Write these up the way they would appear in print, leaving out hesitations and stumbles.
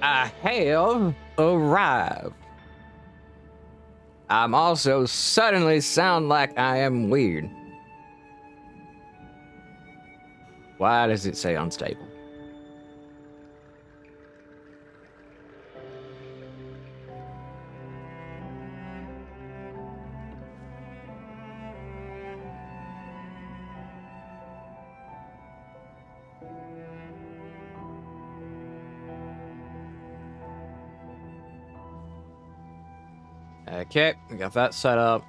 I have arrived. I'm also suddenly sound like I am weird. Why does it say unstable? Okay, we got that set up.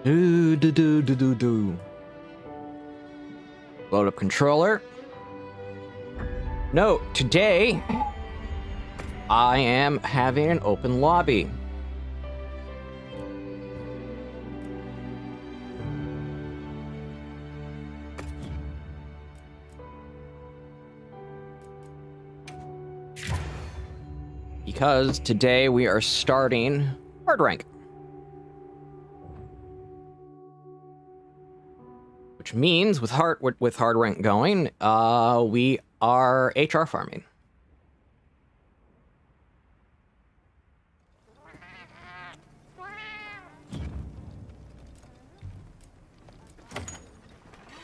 Do. Load up controller. No, today I am having an open lobby. Because today we are starting hard rank. Which means with hard rank going, we are HR farming.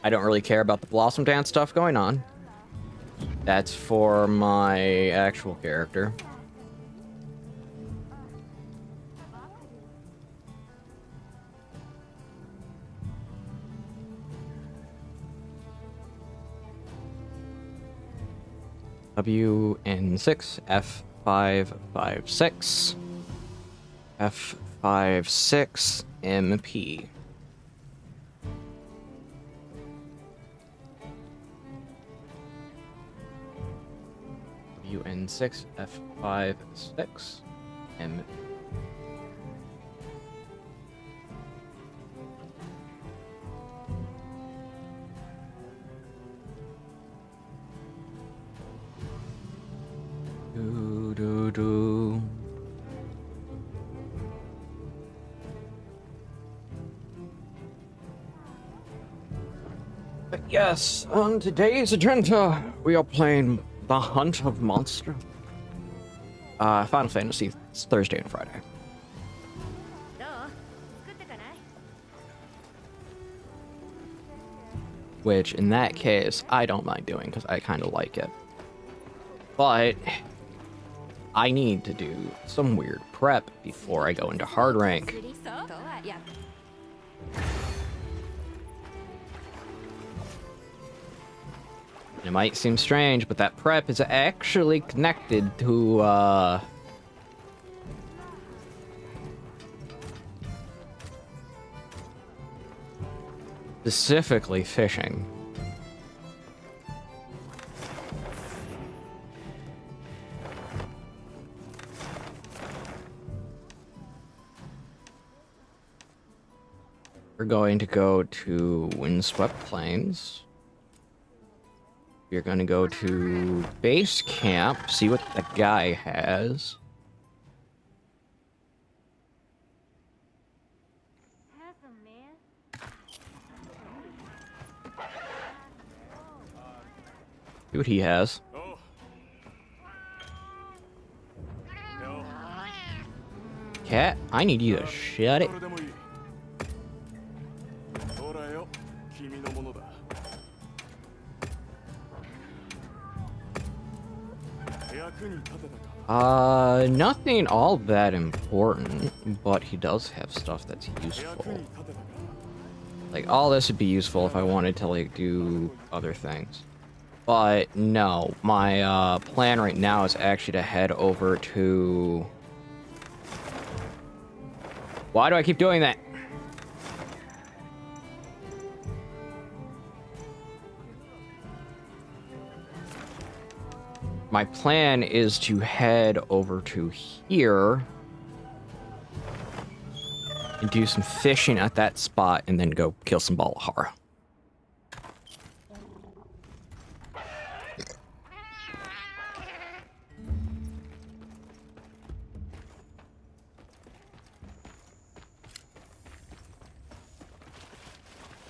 I don't really care about the Blossom Dance stuff going on. That's for my actual character. WN6 F556 F56 MP. WN6 F56 MP. Do. But yes, on today's agenda, we are playing The Hunt of Monster. Final Fantasy. It's Thursday and Friday. Which, in that case, I don't mind doing because I kind of like it. But I need to do some weird prep before I go into hard rank. It might seem strange, but that prep is actually connected to, specifically fishing. We're going to go to Windswept Plains. We're going to go to base camp, see what the guy has. See what he has. Cat, I need you to shut it. Nothing all that important, but he does have stuff that's useful. Like, all this would be useful if I wanted to, like, do other things. But, no, my, plan right now is actually to head over to... Why do I keep doing that? My plan is to head over to here and do some fishing at that spot and then go kill some Balahara.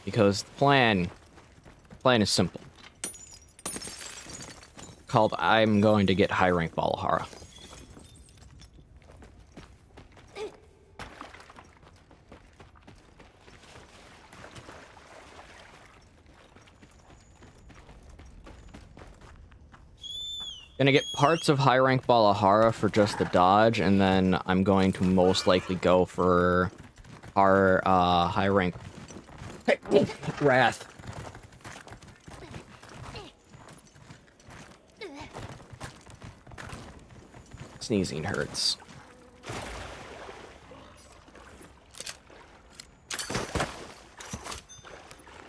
Because the plan is simple. called I'm going to get high rank Valahara. Gonna get parts of high rank Valahara for just the dodge, and then I'm going to most likely go for our high rank Wrath. Sneezing hurts.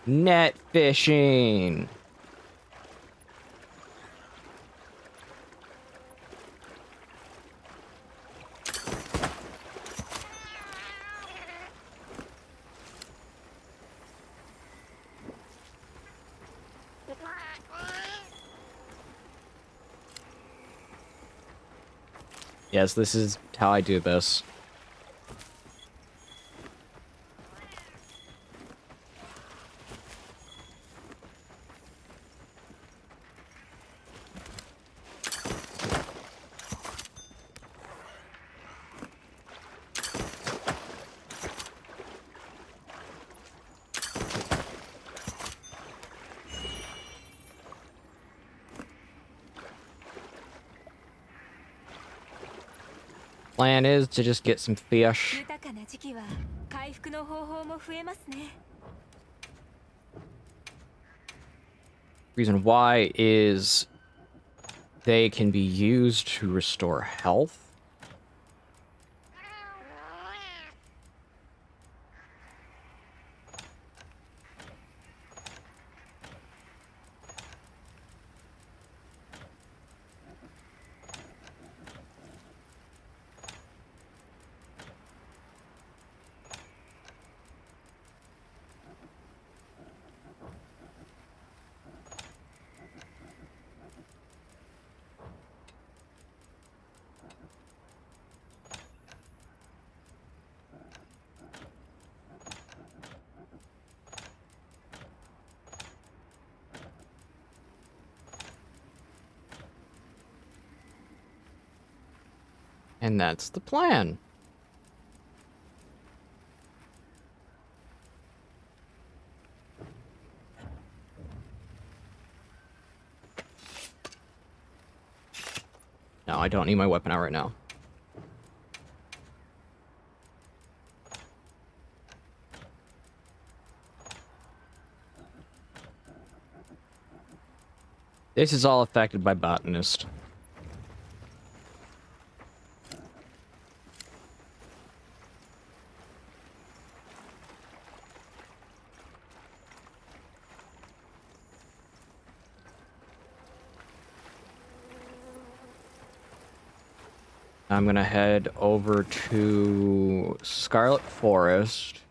Net fishing. Yes, this is how I do this. Plan is to just get some fish. Reason why is they can be used to restore health. And that's the plan. No, I don't need my weapon out right now. This is all affected by Botanist. I'm gonna head over to Scarlet Forest.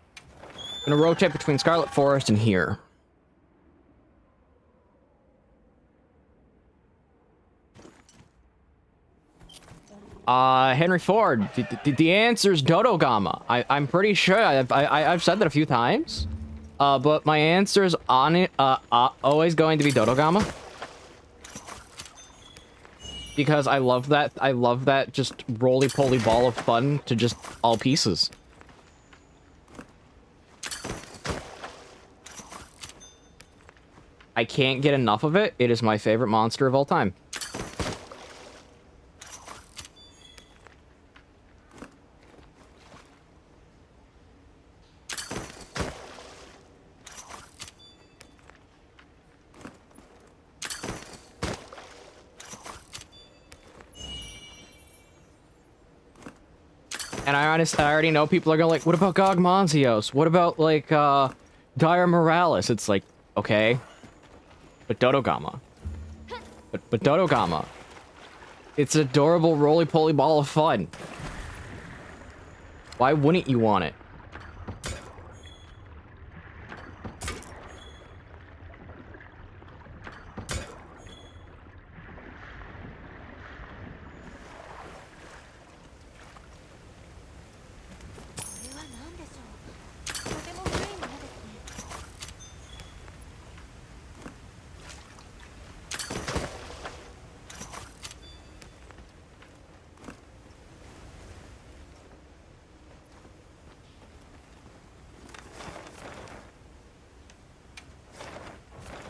I'm gonna rotate between Scarlet Forest and here. Henry Ford, the answer is Dodogama. I'm pretty sure I've said that a few times. But my answer is always going to be Dodogama. Because I love that just roly-poly ball of fun to just all pieces. I can't get enough of it. It is my favorite monster of all time. And I already know people are gonna like, what about Gogmonzios? What about, like, Dire Morales? It's like, okay. But Dodogama. But Dodogama. It's an adorable roly-poly ball of fun. Why wouldn't you want it?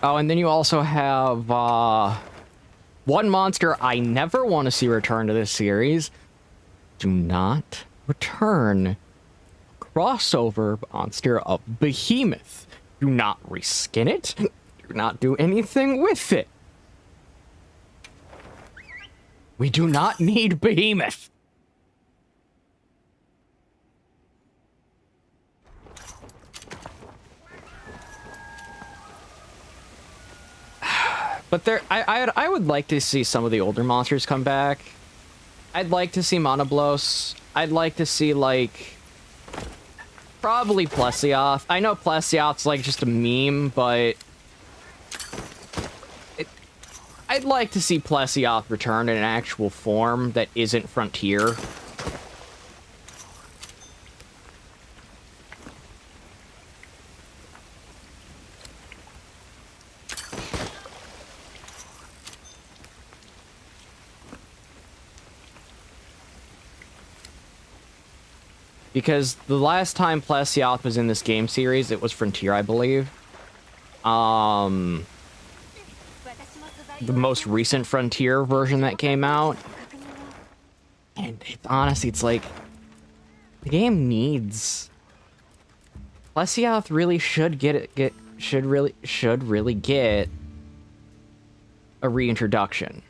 Oh, and then you also have one monster I never want to see return to this series. Do not return. Crossover monster of Behemoth. Do not reskin it. Do not do anything with it. We do not need Behemoth. But there, I would like to see some of the older monsters come back. I'd like to see Monoblos. I'd like to see, like, probably Plesioth. I know Plesioth's, like, just a meme, but I'd like to see Plesioth return in an actual form that isn't Frontier. Because the last time Plesioth was in this game series, it was Frontier, I believe. The most recent Frontier version that came out. And honestly, it's like, the game needs... Plesioth really should should really get a reintroduction.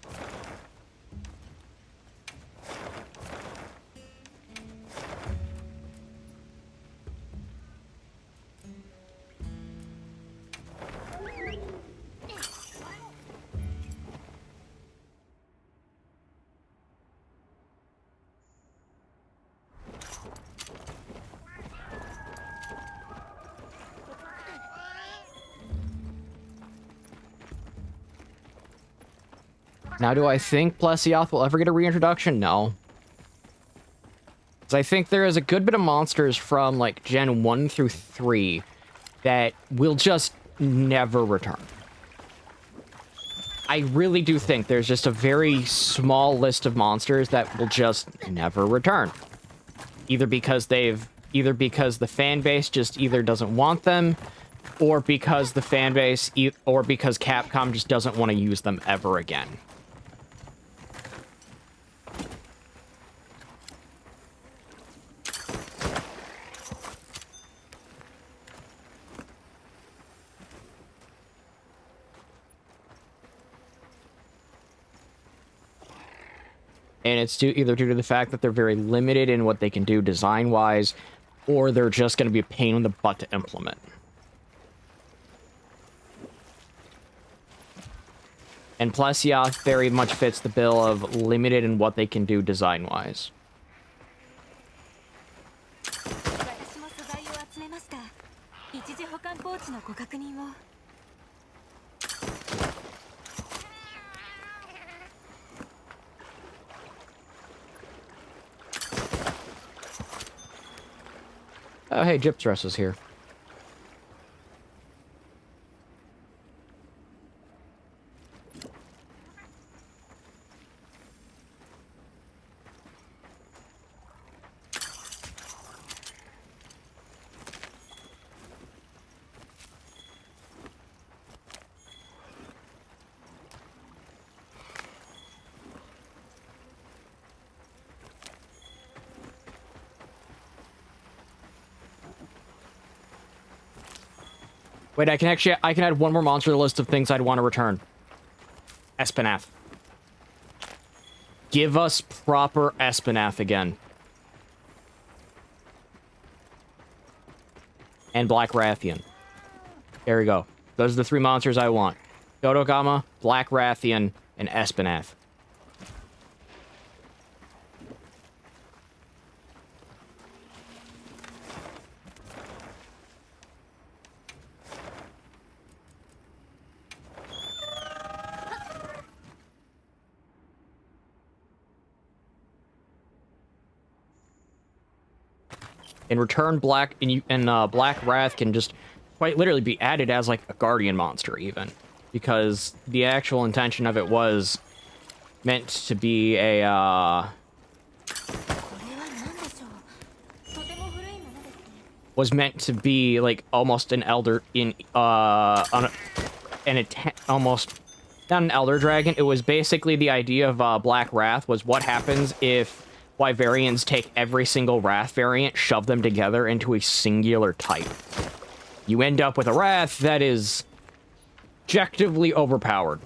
Now, do I think Plesioth will ever get a reintroduction? No. Because I think there is a good bit of monsters from, like, Gen 1 through 3 that will just never return. I really do think there's just a very small list of monsters that will just never return. Either because the fan base just either doesn't want them, or because the fan base, or because Capcom just doesn't want to use them ever again. And it's either due to the fact that they're very limited in what they can do design-wise, or they're just going to be a pain in the butt to implement. And Plesioth very much fits the bill of limited in what they can do design-wise. Oh, hey, Gyptress is here. Wait, I can add one more monster to the list of things I'd want to return. Espinath. Give us proper Espinath again. And Black Rathian. There we go. Those are the three monsters I want. Dodogama, Black Rathian, and Espinath. In return, Black Wrath can just quite literally be added as like a guardian monster even, because the actual intention of it was meant to be a was meant to be like almost an elder in almost not an Elder Dragon. It was basically the idea of Black Wrath was what happens if Wyverians take every single Wrath variant, shove them together into a singular type. You end up with a Wrath that is objectively overpowered.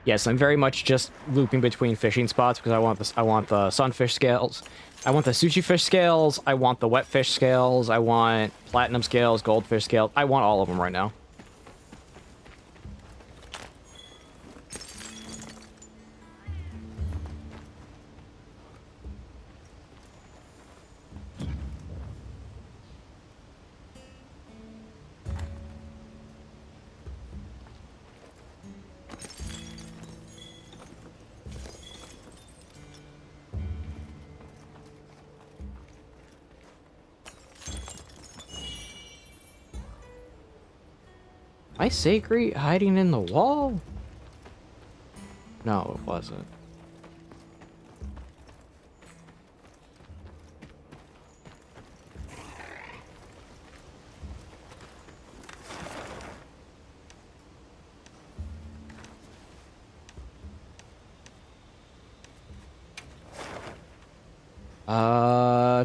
Yes, I'm very much just looping between fishing spots because I want the sunfish scales. I want the sushi fish scales. I want the wet fish scales. I want platinum scales, goldfish scales. I want all of them right now. Am I Sacred hiding in the wall? No, it wasn't.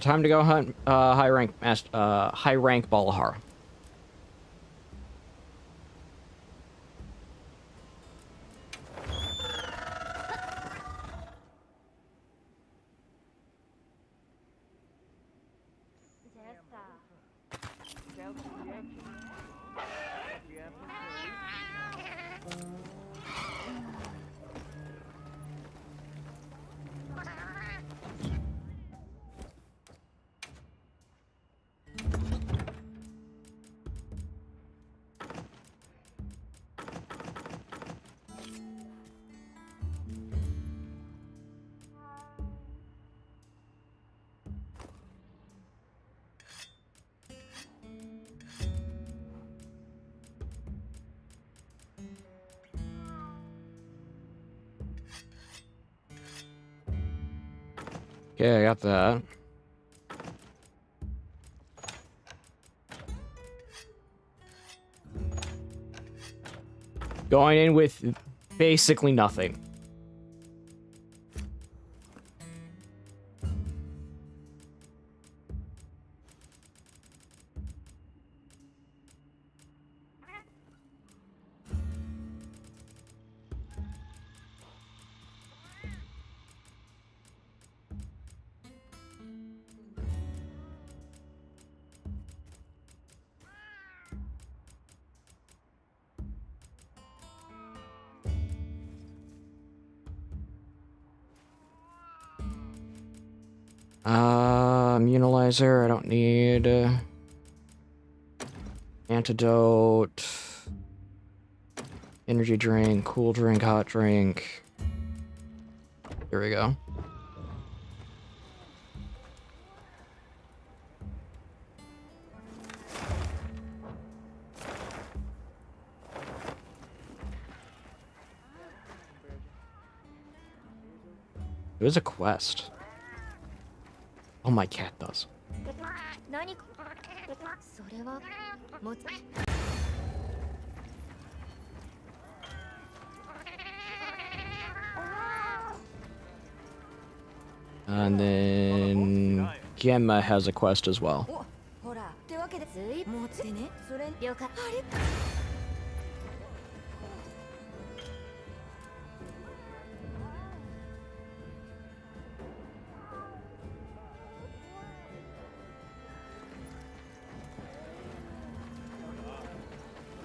Time to go hunt high rank Balahar. Okay, I got that. Going in with basically nothing. Immunizer, I don't need. Antidote. Energy drink, cool drink, hot drink. Here we go. It was a quest. Oh, my cat does. And then Gemma has a quest as well.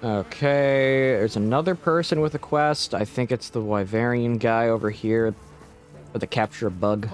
Okay, there's another person with a quest. I think it's the Wyverian guy over here with the capture a bug.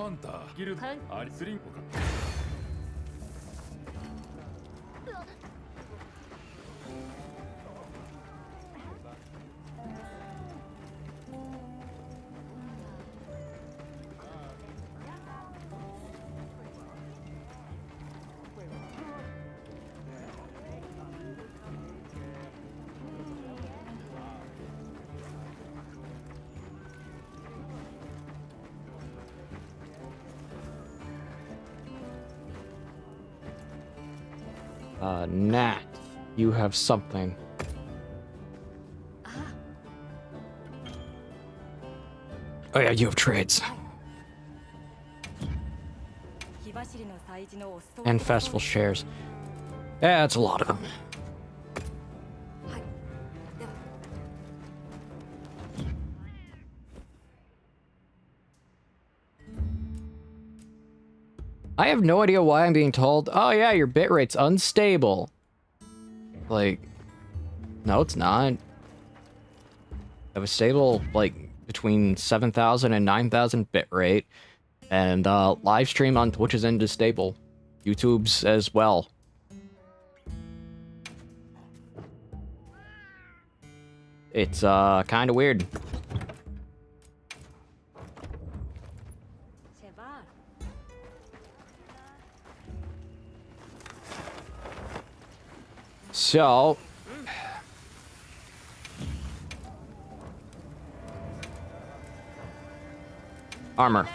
Nat, you have something. Oh yeah, you have trades. And festival shares. Yeah, that's a lot of them. I have no idea why I'm being told, oh yeah, your bitrate's unstable. Like, no, it's not. I have a stable, like, between 7,000 and 9,000 bitrate, and live stream on Twitch is into stable. YouTube's as well. It's kind of weird. So, armor.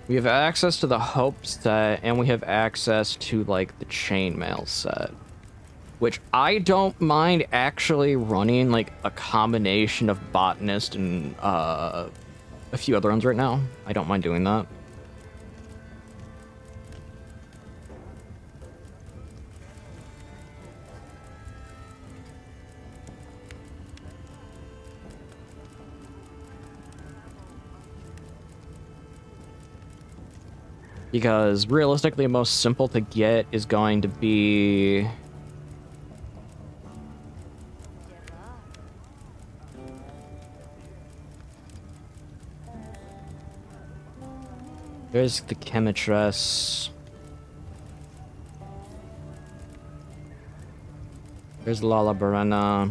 We have access to the Hope set, and we have access to, like, the Chainmail set. Which I don't mind actually running, like, a combination of Botanist and a few other ones right now. I don't mind doing that. Because realistically, most simple to get is going to be... There's the Chemitress. There's Lala Barena.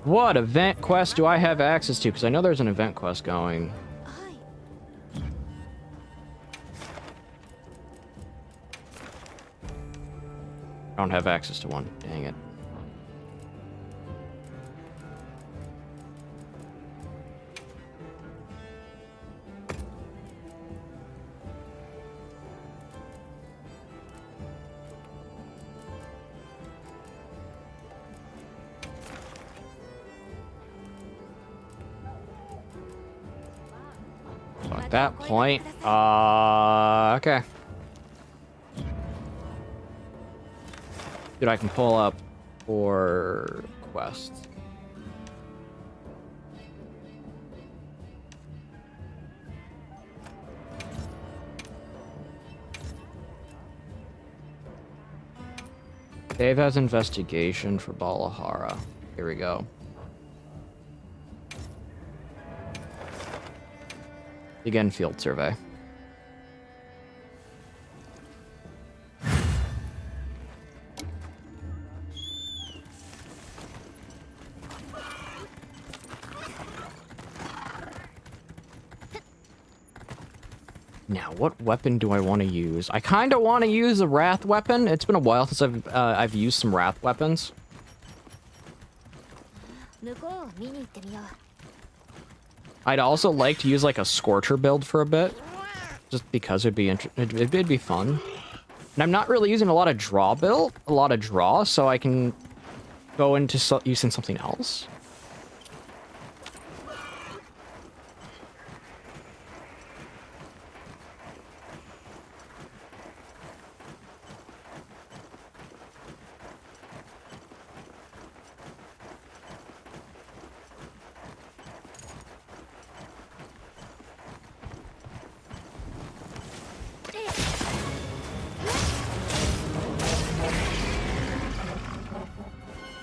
What event quest do I have access to? Because I know there's an event quest going. I don't have access to one. Dang it. At that point, okay. Dude, I can pull up for quests. Dave has investigation for Balahara. Here we go. Begin field survey. Now, what weapon do I want to use? I kind of want to use a Wrath weapon. It's been a while since I've used some Wrath weapons. I'd also like to use like a Scorcher build for a bit, just because it'd be fun. And I'm not really using a lot of draw, so I can go into using something else?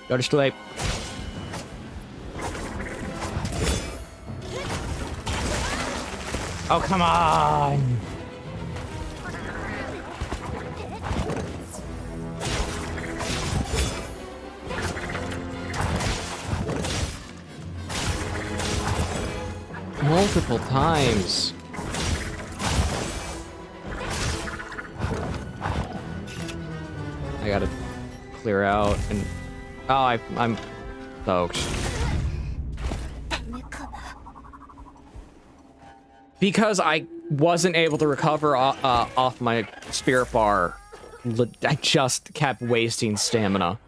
Go to sleep. Oh, come on! Multiple times. I gotta clear out and... Oh, I'm soaked. Because I wasn't able to recover off my spirit bar, I just kept wasting stamina.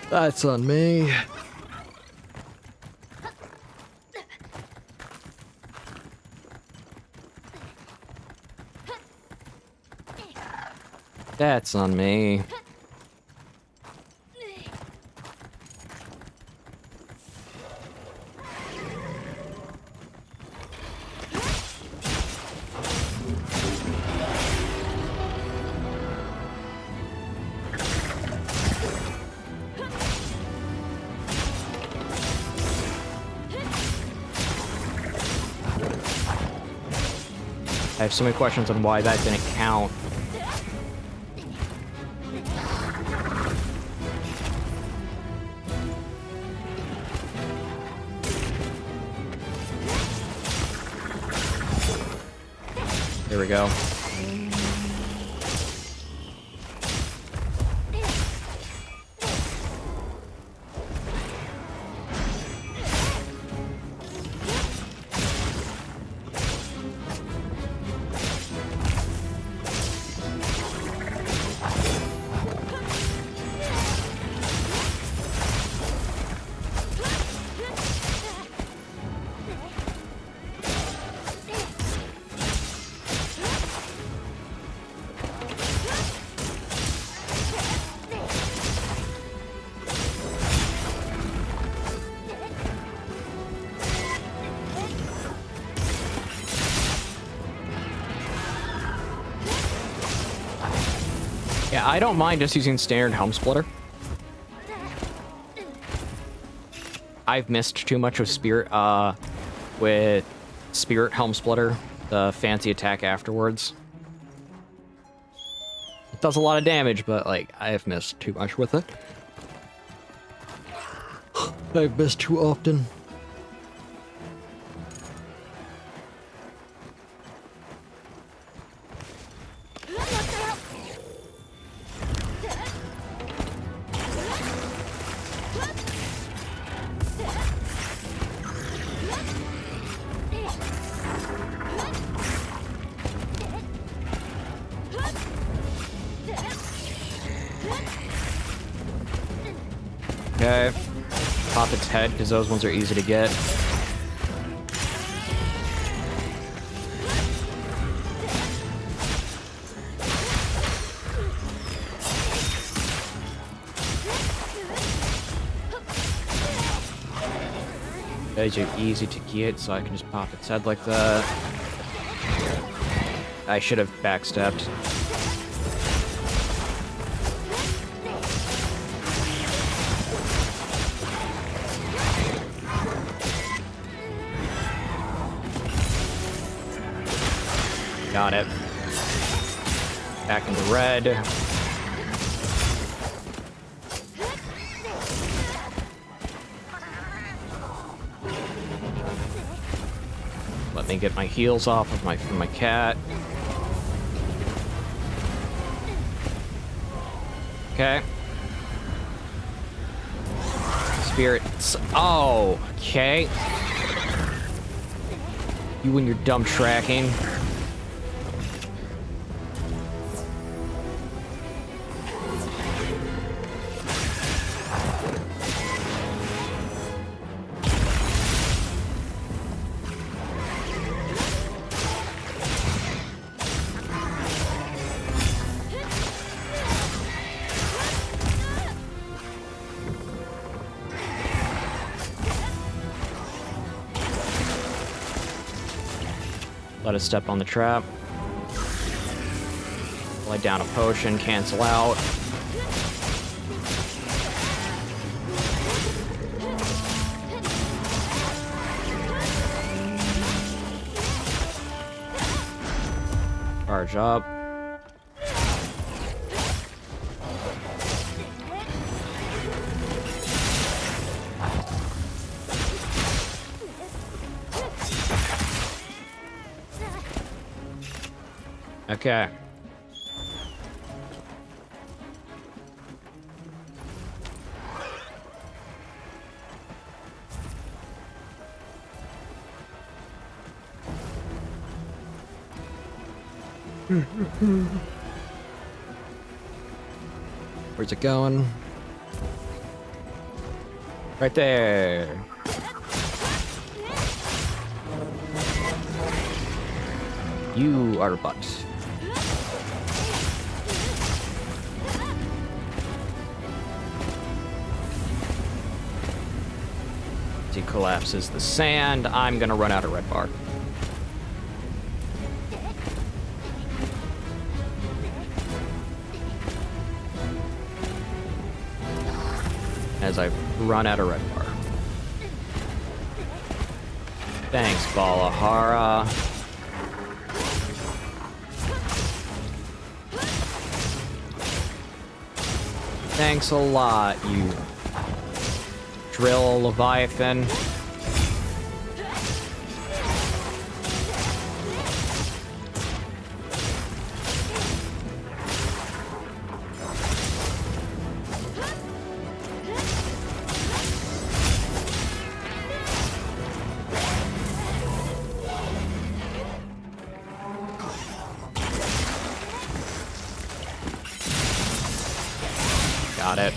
That's on me. That's on me. I have so many questions on why that didn't count. There we go. Yeah, I don't mind just using standard helm splitter. I've missed too much of Spirit, with Spirit Helm Splitter, the fancy attack afterwards. It does a lot of damage, but, like, I've missed too much with it. I've missed too often. Okay. Pop its head, because those ones are easy to get. Those are easy to get, so I can just pop its head like that. I should have backstepped. Got it. Back into red. Let me get my heals off of from my cat. Okay. Spirits. Oh, okay. You and your dumb tracking. Let us step on the trap. Lay down a potion, cancel out. Charge up. Okay. Where's it going? Right there. You are a butt. He collapses the sand. I'm gonna run out of red bar. As I run out of red bar. Thanks, Valahara. Thanks a lot, you drill Leviathan. Got it.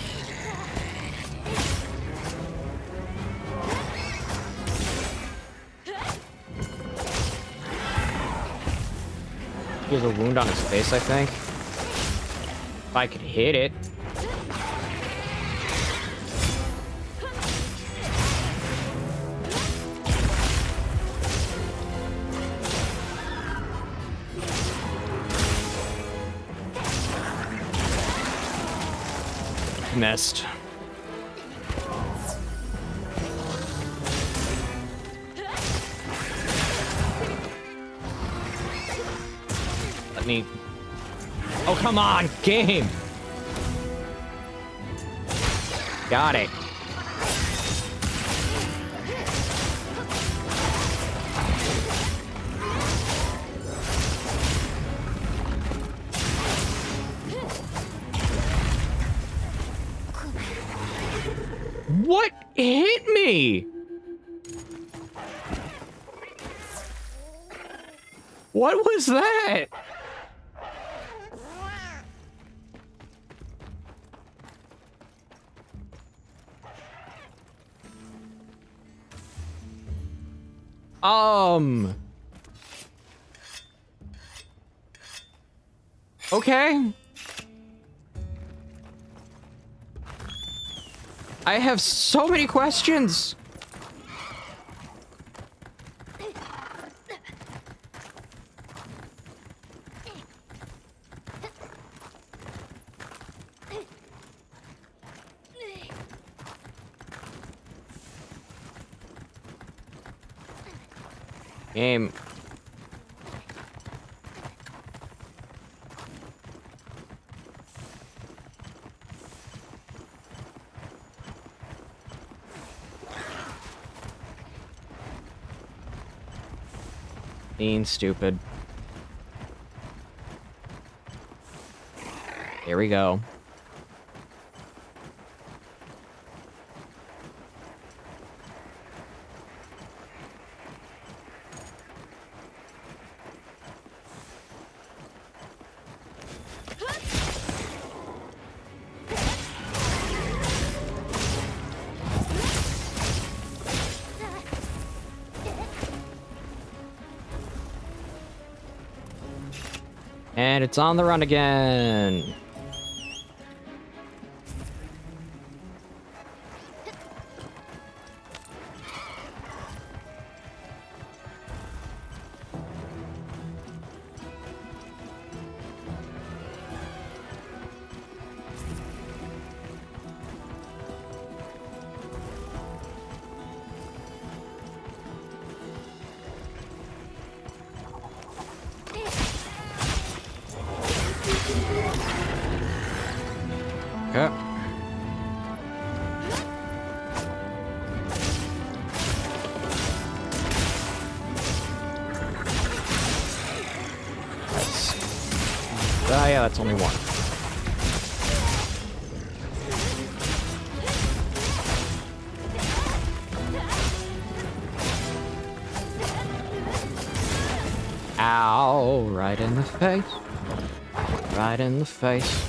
He has a wound on his face, I think. If I could hit it. Missed. Let me... Oh, come on, game! Got it. What hit me? What was that? Okay. I have so many questions. Game. Being stupid. Here we go. And it's on the run again. Okay. Yeah, that's only one. Ow, right in the face. Right in the face.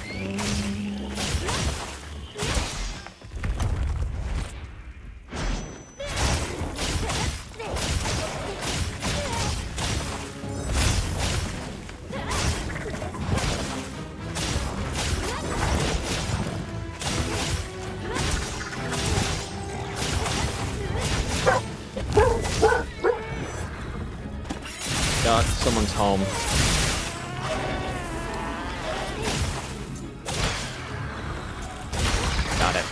Someone's home. Got it.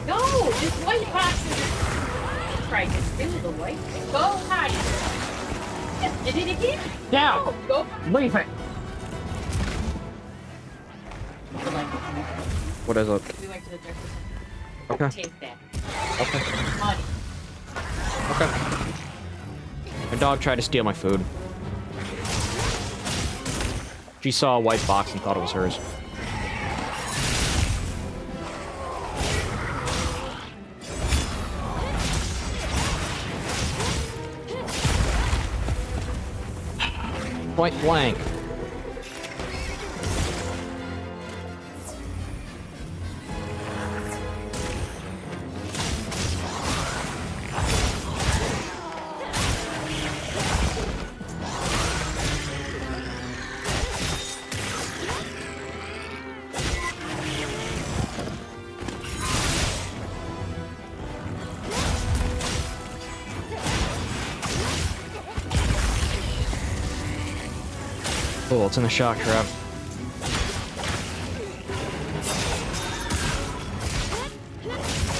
No, this white box is right. Just do the white thing. Go hide. Yes, did it again? Down. No, go. Leave it. What is it? We went to the dress Okay. Take that. Okay. Money. Okay. My dog tried to steal my food. She saw a white box and thought it was hers. Point blank. Cool, it's in the shock trap.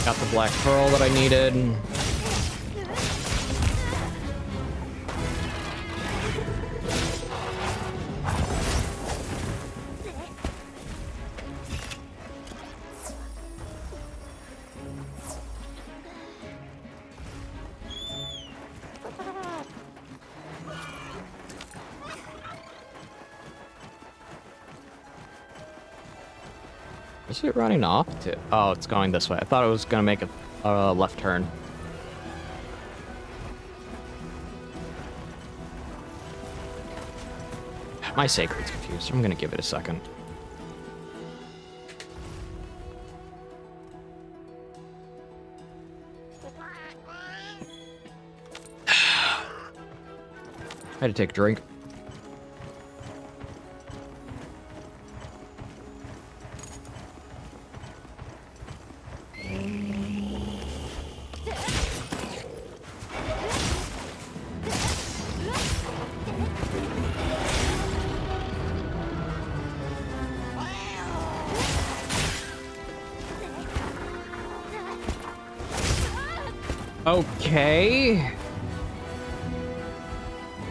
Got the black pearl that I needed. Is it running off to? Oh, it's going this way. I thought it was gonna make a left turn. My sacred's confused. I'm gonna give it a second. I had to take a drink. Okay.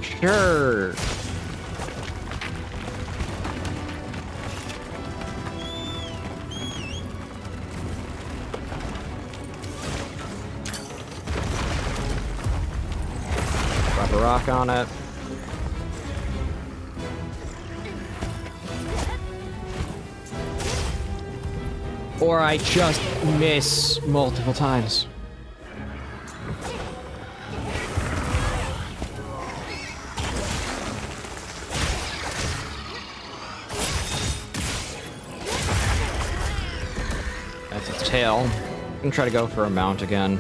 Sure. Drop a rock on it. Or I just miss multiple times. That's its tail. I'm gonna try to go for a mount again.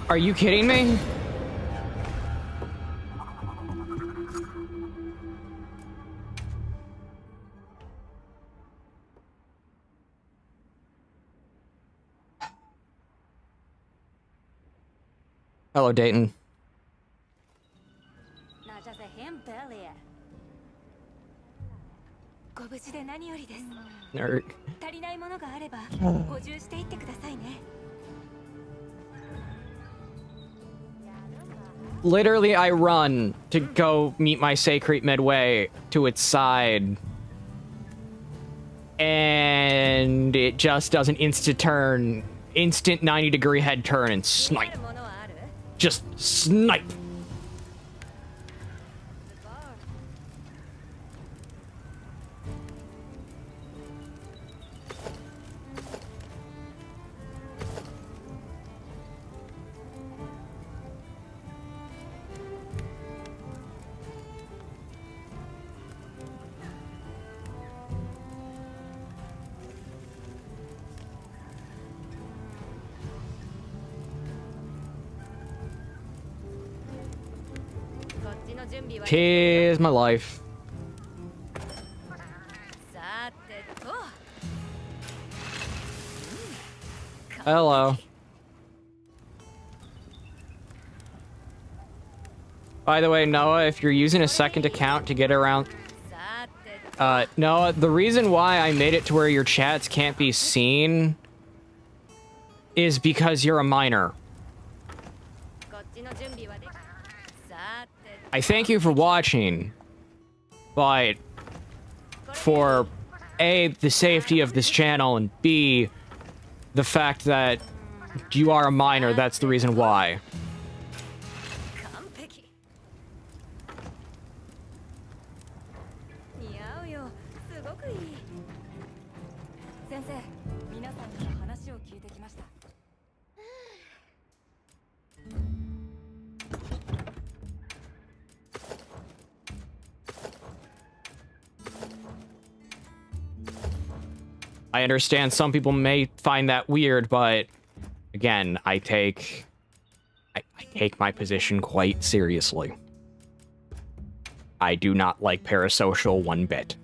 Are you kidding me? Hello, Dayton. Nerd. Literally, I run to go meet my Sacred midway to its side. And it just does an instant 90-degree head turn and snipe. Just snipe. Here's my life. Hello. By the way, Noah, if you're using a second account to get around... Noah, the reason why I made it to where your chats can't be seen is because you're a minor. I thank you for watching, but for A, the safety of this channel, and B, the fact that you are a minor, that's the reason why. I understand some people may find that weird, but again, I take my position quite seriously. I do not like parasocial one bit.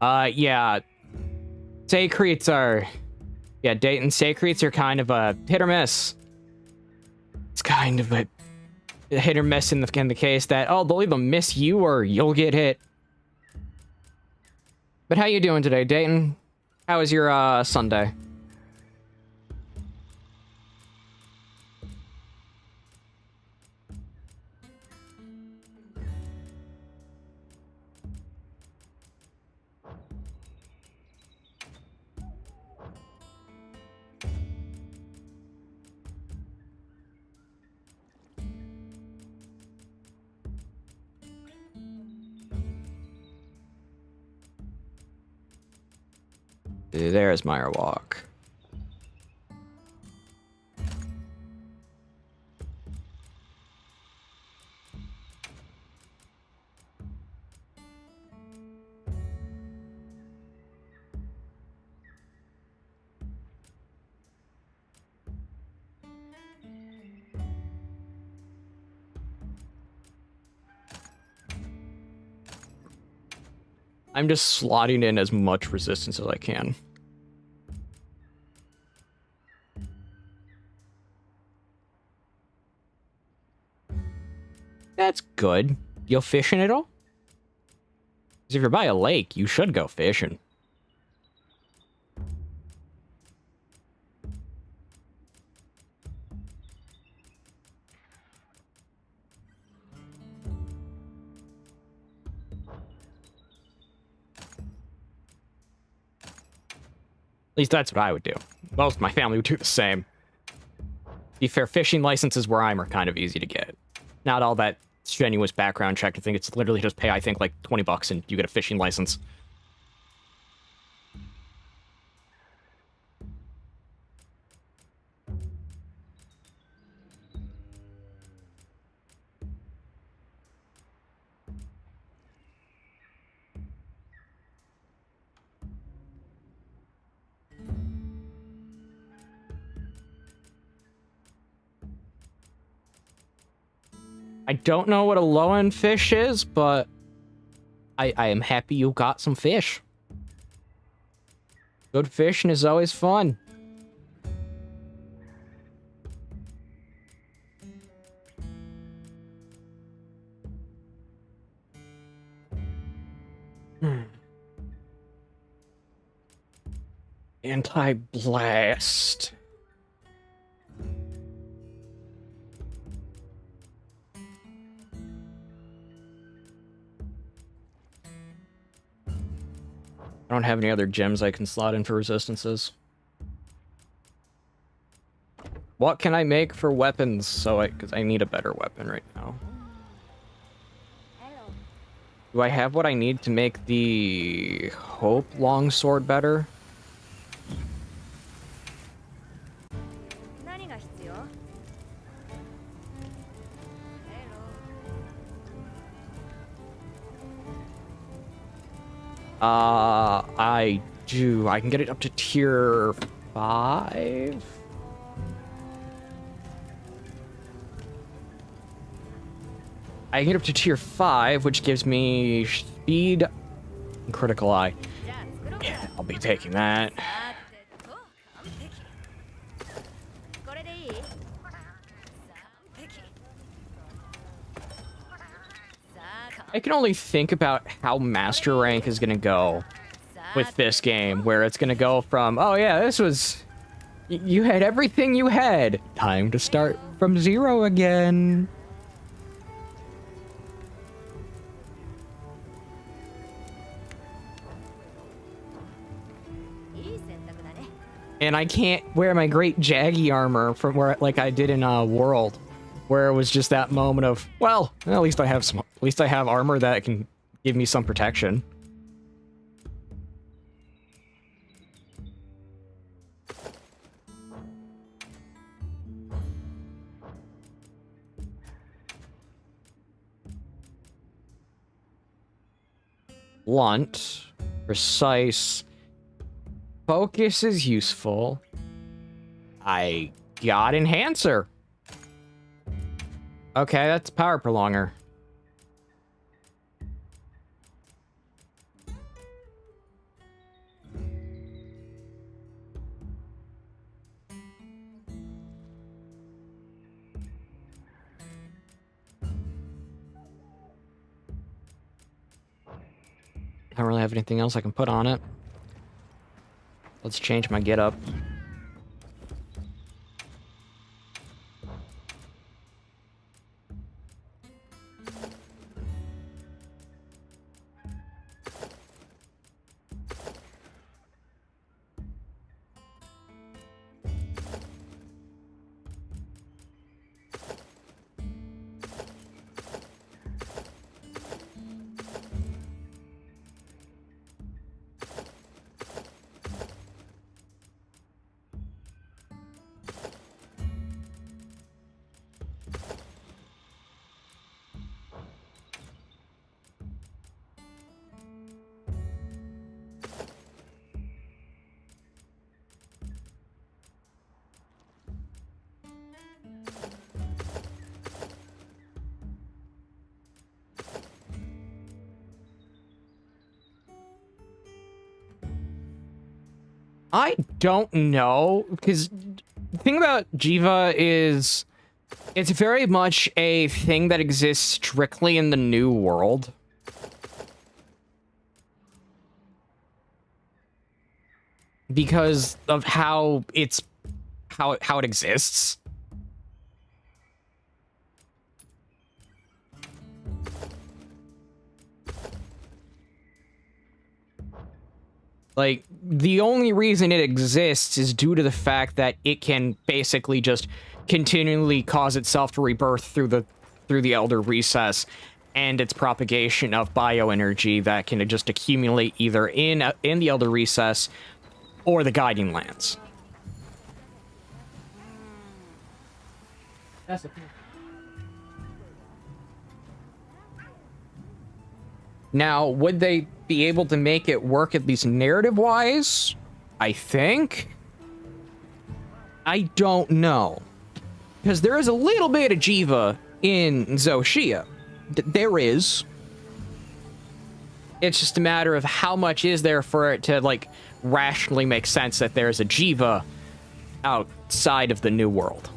Yeah. Sacrets are... Yeah, Dayton, Sacrets are kind of a hit or miss. It's kind of a hit or miss in the case that, oh, they'll either miss you or you'll get hit. But how you doing today, Dayton? How was your, Sunday? There's Meyer Walk. I'm just slotting in as much resistance as I can. That's good. You'll fishing at all? Because if you're by a lake, you should go fishing. At least that's what I would do. Most of my family would do the same. To be fair, fishing licenses where I'm are kind of easy to get. Not all that strenuous background check. I think it's literally just pay, I think, like 20 bucks and you get a fishing license. I don't know what a low-end fish is, but I am happy you got some fish. Good fishing is always fun. Anti-blast. I don't have any other gems I can slot in for resistances. What can I make for weapons? Because I need a better weapon right now. Do I have what I need to make the Hope Longsword better? I do. I can get it up to tier 5. I can get up to tier 5, which gives me speed and critical eye. Yeah, I'll be taking that. I can only think about how master rank is gonna go with this game, where it's gonna go from, oh yeah, this was, you had everything you had, time to start from 0 again. And I can't wear my great Jaggy armor from where, like I did in World, where it was just that moment of, well, at least I have armor that can give me some protection. Blunt, precise. Focus is useful. I got Enhancer. Okay, that's Power Prolonger. I don't really have anything else I can put on it. Let's change my getup. I don't know, because the thing about Jiva is it's very much a thing that exists strictly in the new world. Because of how it exists. Like, the only reason it exists is due to the fact that it can basically just continually cause itself to rebirth through the Elder Recess and its propagation of bioenergy that can just accumulate either in the Elder Recess or the Guiding Lands. That's the point. Now, would they be able to make it work at least narrative-wise? I think. I don't know. Because there is a little bit of Jiva in Xoshia. There is. It's just a matter of how much is there for it to, like, rationally make sense that there's a Jiva outside of the New World.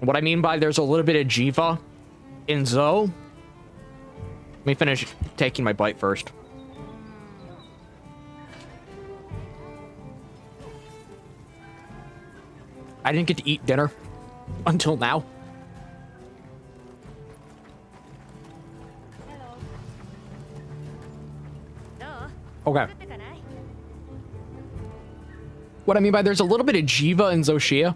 What I mean by there's a little bit of Jiva in Zoe. Let me finish taking my bite first. I didn't get to eat dinner until now. Okay. What I mean by there's a little bit of Jiva in Zoshia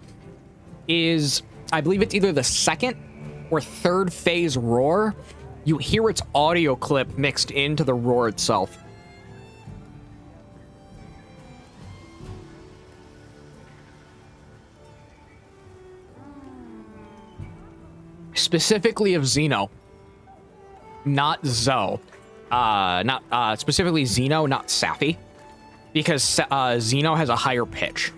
is, I believe it's either the second or third phase roar. You hear its audio clip mixed into the roar itself. Specifically of Xeno, not Zoe. Not specifically Xeno, not Sappy, because Xeno has a higher pitch.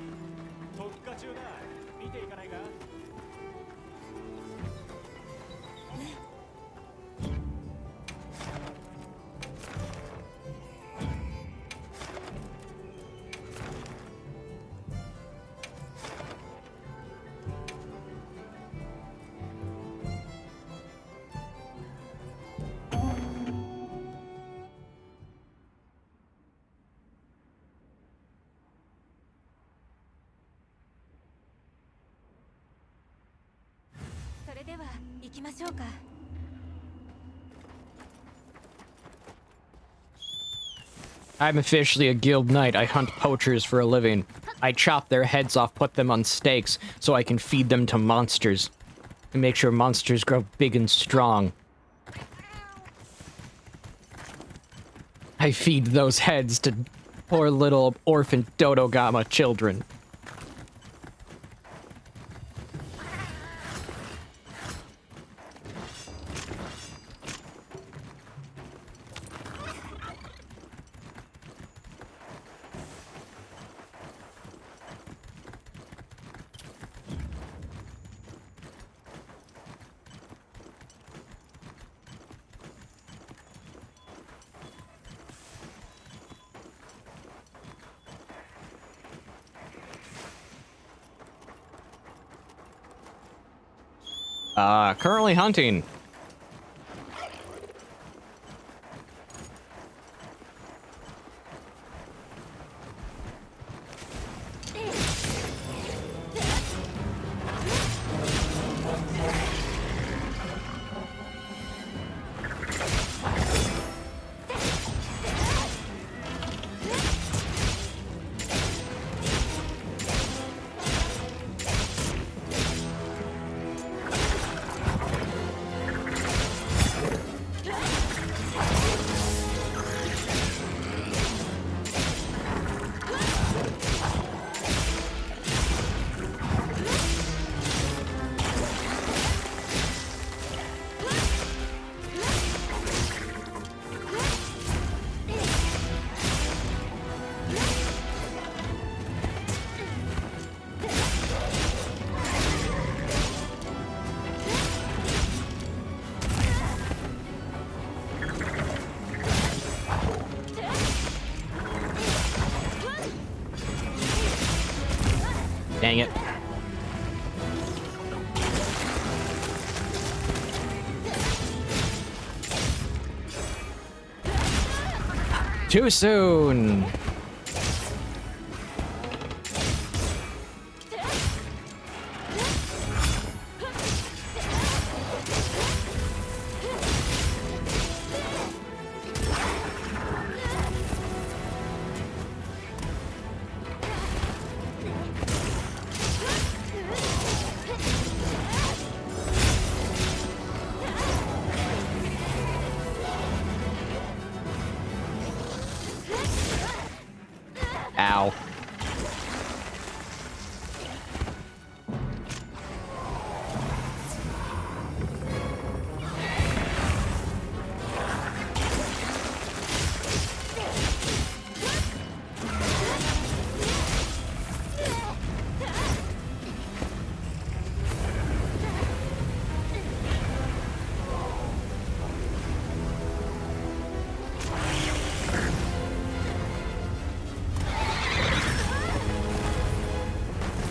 I'm officially a guild knight. I hunt poachers for a living. I chop their heads off, put them on stakes, so I can feed them to monsters. And make sure monsters grow big and strong. I feed those heads to poor little orphan Dodogama children. Currently hunting. Dang it. Too soon. Ow.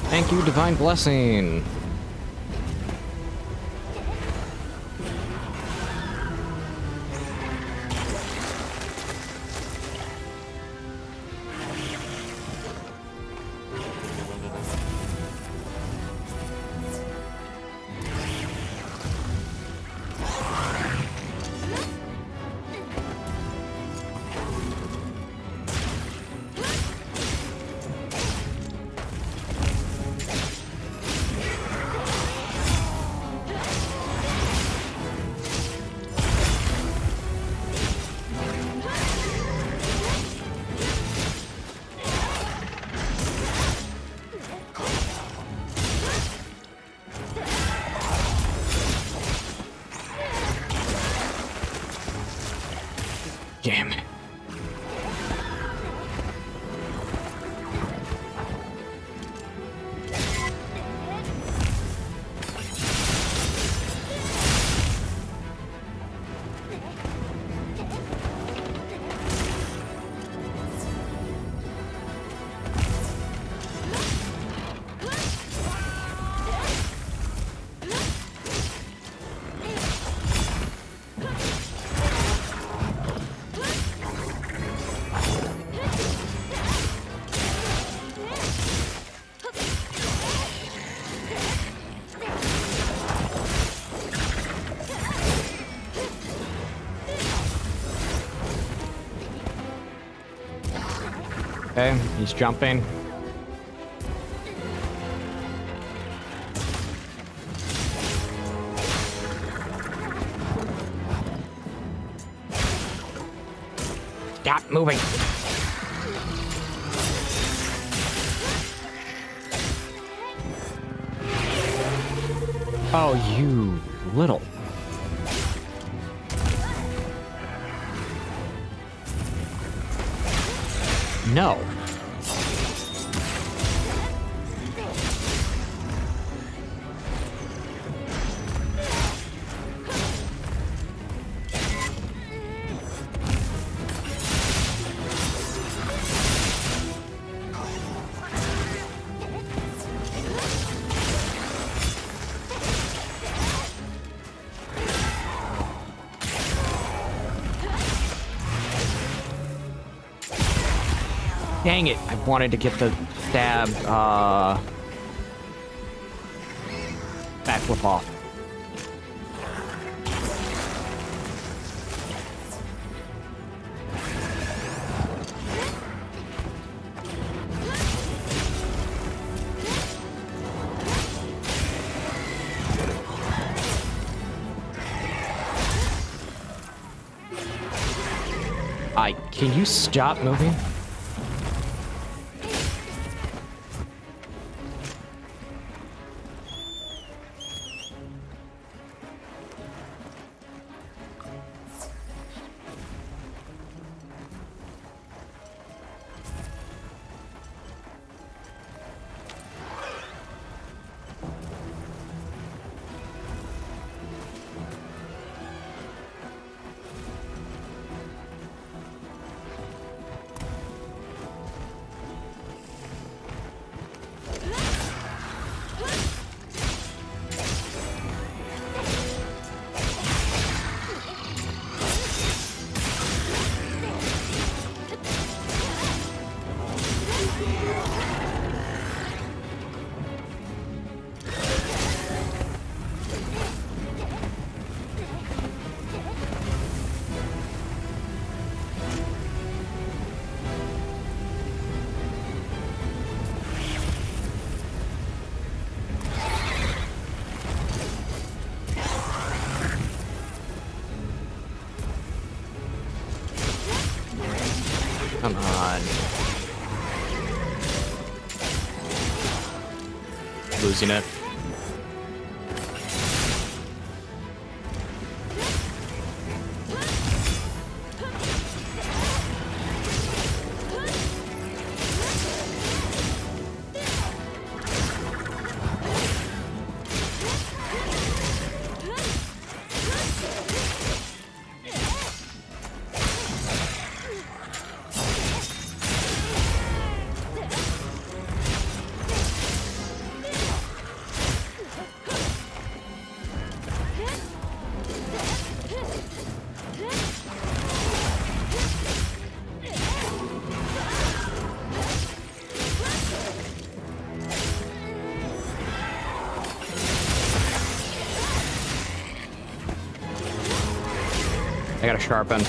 Thank you, Divine Blessing. damn it. Okay, he's jumping. Stop moving. Oh, you little. No. Dang it, I wanted to get the stab, backflip off. Can you stop moving? Come on. Losing it. I gotta sharpen.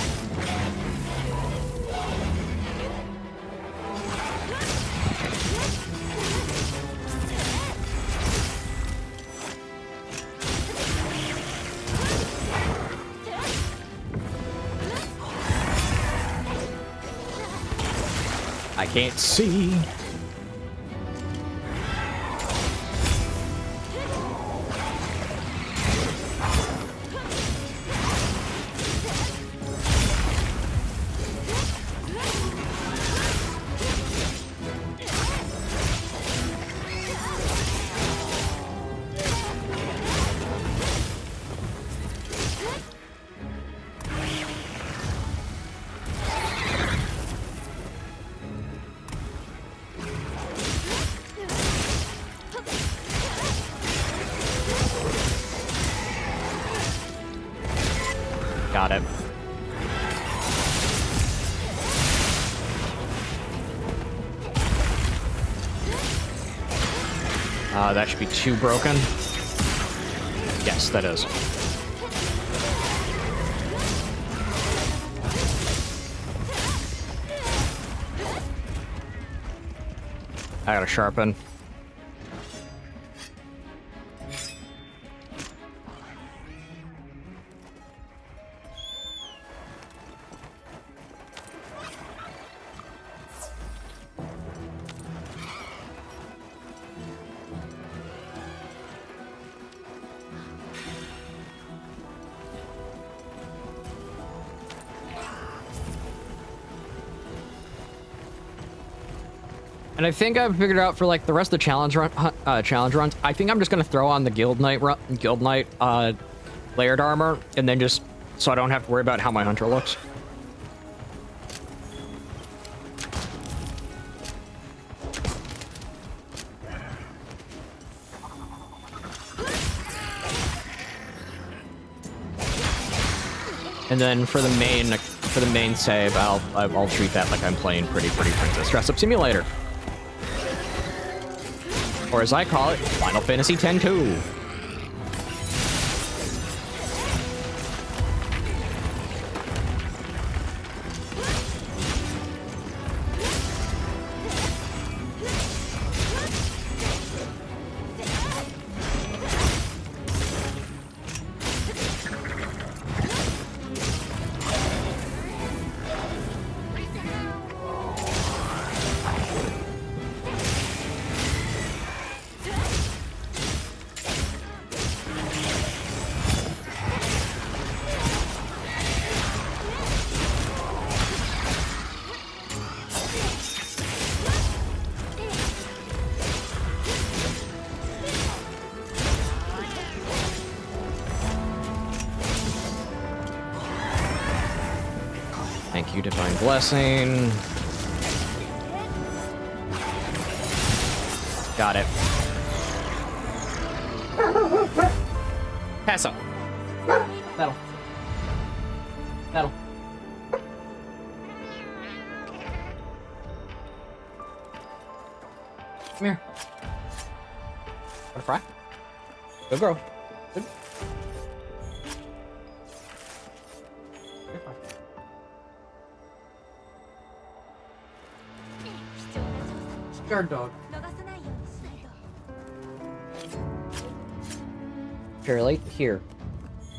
I can't see. it. That should be 2 broken. Yes, that is. I gotta sharpen. And I think I've figured out for like the rest of the challenge runs. I think I'm just gonna throw on the Guild Knight layered armor, and then just so I don't have to worry about how my hunter looks. And then for the main save, I'll treat that like I'm playing Pretty Princess Dress Up Simulator. Or as I call it, Final Fantasy X-2. Thank you, Divine Blessing. Got it. Pass up. That'll. Come here. Want to fry? Good girl. Good. You're fine. Guard dog. Shirley, here.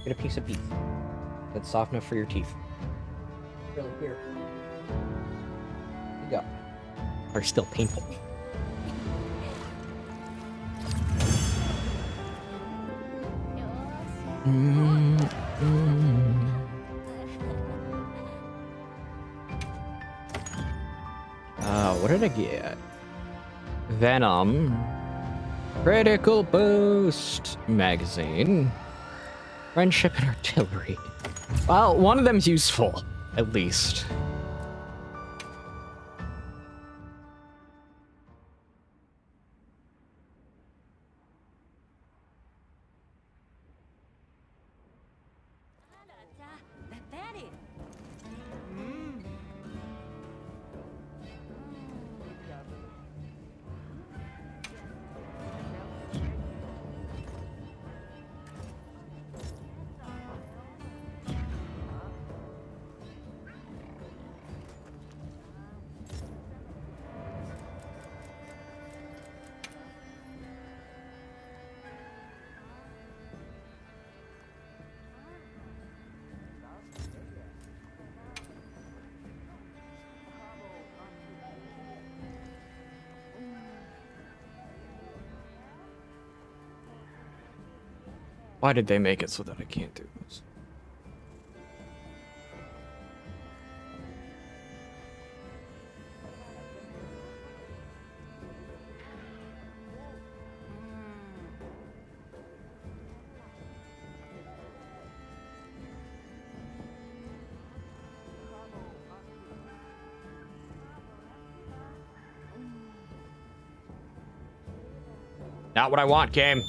Get a piece of beef. That's soft enough for your teeth. Shirley, here. You go. Are still painful. What did I get? Venom. Critical Boost magazine. Friendship and artillery. Well, one of them's useful, at least. Why did they make it so that I can't do this? Not what I want, game.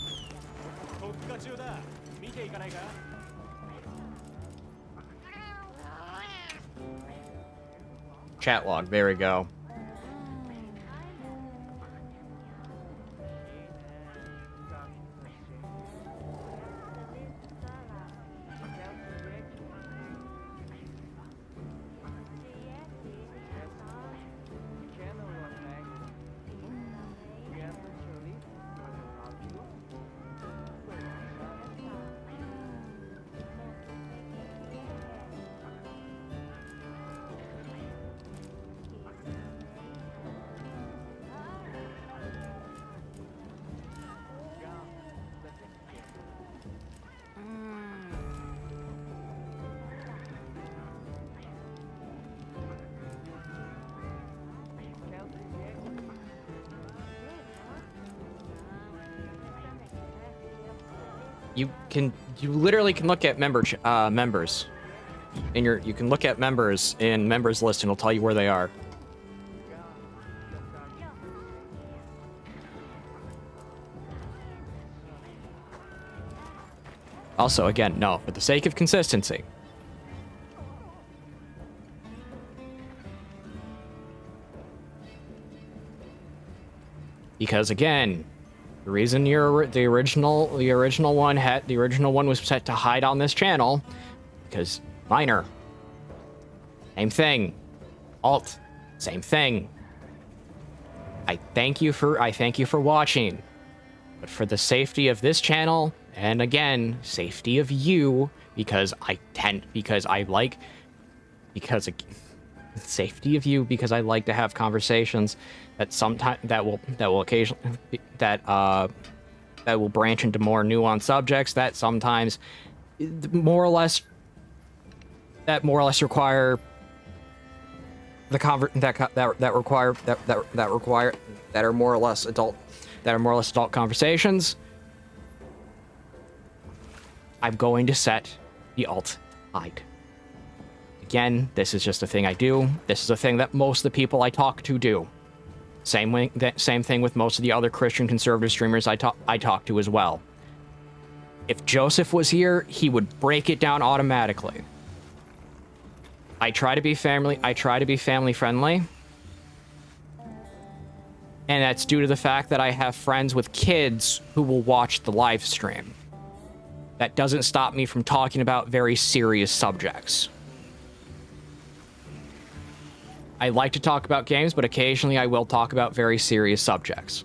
Chat log. There we go. You literally can look at members in your, you can look at members in members list and it'll tell you where they are. Also, again, no, for the sake of consistency. Because again, the reason the original one was set to hide on this channel, because minor, same thing, alt, same thing. I thank you for watching, but for the safety of this channel, and again, safety of you, safety of you, because I like to have conversations that sometimes that will occasionally that will branch into more nuanced subjects that sometimes more or less require that are more or less adult conversations. I'm going to set the alt hide. Again, this is just a thing I do. This is a thing that most of the people I talk to do. Same thing with most of the other Christian conservative streamers I talk to as well. If Joseph was here, he would break it down automatically. I try to be family friendly. And that's due to the fact that I have friends with kids who will watch the live stream. That doesn't stop me from talking about very serious subjects. I like to talk about games, but occasionally I will talk about very serious subjects.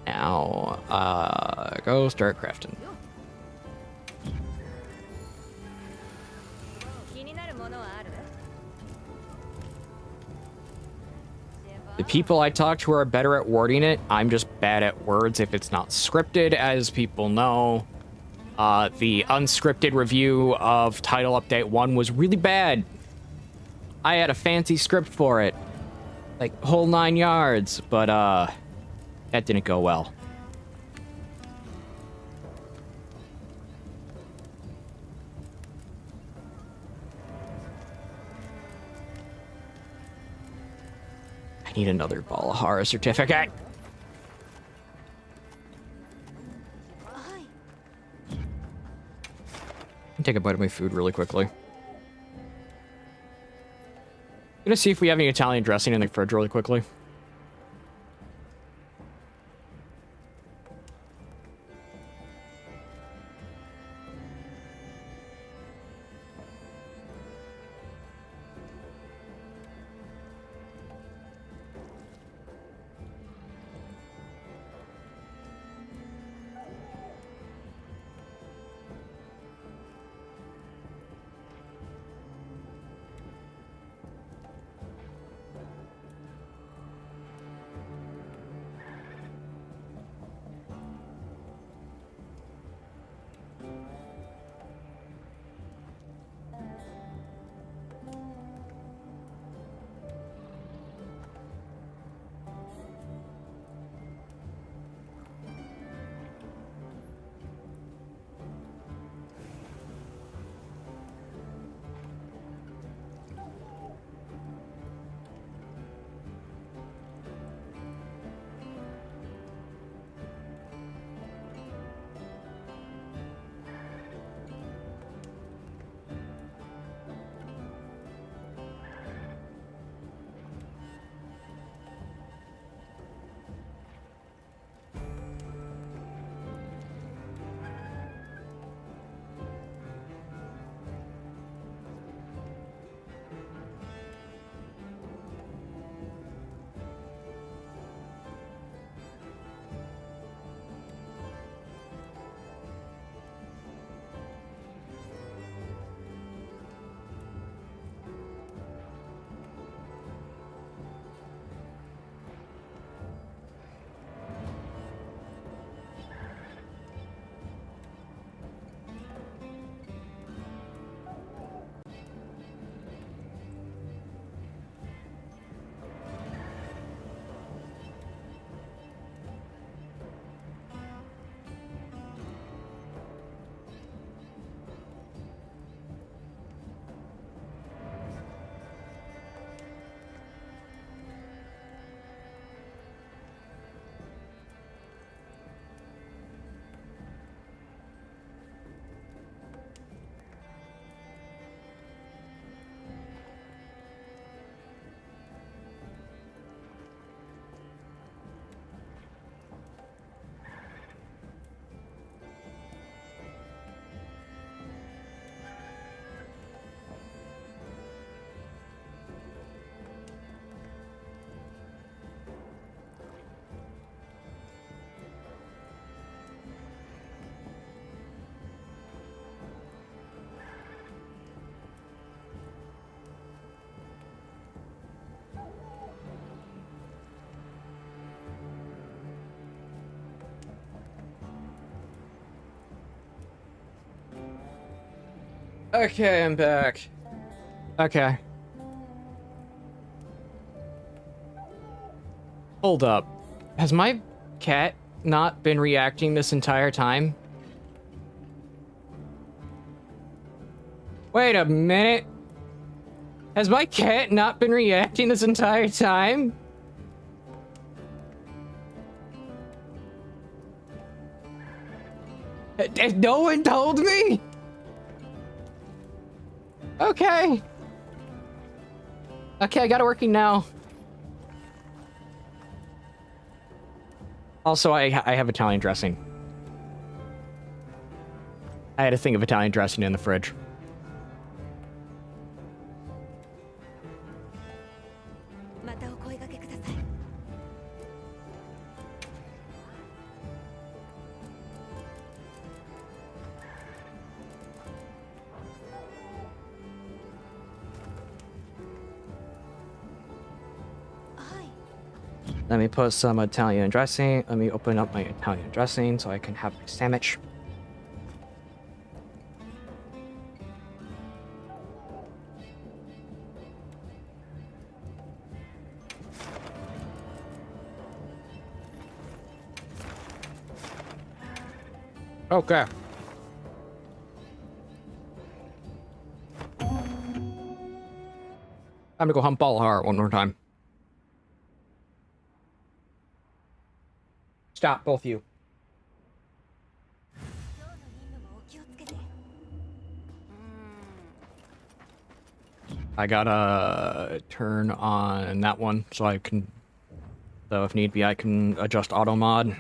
Now, go start crafting. The people I talk to are better at wording it. I'm just bad at words if it's not scripted, as people know. The unscripted review of Title Update 1 was really bad. I had a fancy script for it. Like, whole 9 yards, but, that didn't go well. I need another Balahara certificate. Take a bite of my food really quickly. I'm gonna see if we have any Italian dressing in the fridge really quickly. Okay, I'm back. Okay. Hold up. Has my cat not been reacting this entire time? Wait a minute. Has my cat not been reacting this entire time? No one told me? Okay. Okay, I got it working now. Also, I have Italian dressing. I had a thing of Italian dressing in the fridge. Let me put some Italian dressing. Let me open up my Italian dressing so I can have my sandwich. Okay. Time to go hump Balahar one more time. Stop, both of you. I gotta turn on that one so I can, though if need be, I can adjust auto mod.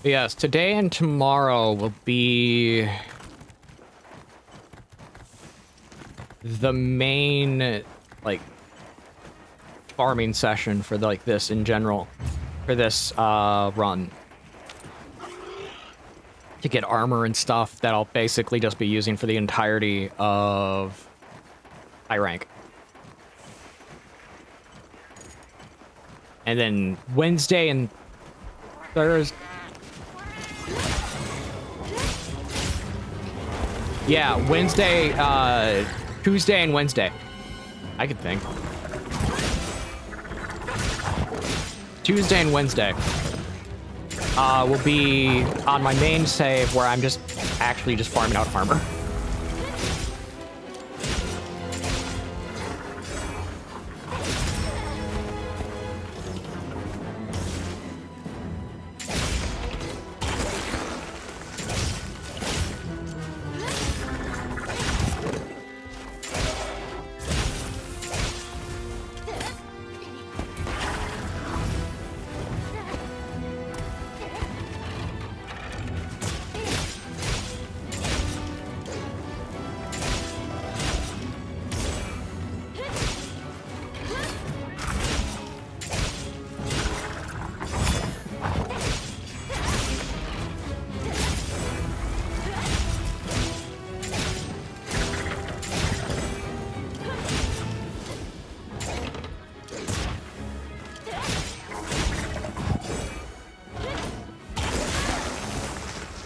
Yes, today and tomorrow will be the main, like, farming session for, like, this in general, for this, run. To get armor and stuff that I'll basically just be using for the entirety of high rank. And then Wednesday and Thursday... Yeah, Wednesday, Tuesday and Wednesday. I could think. Tuesday and Wednesday. Will be on my main save where I'm just actually just farming out armor.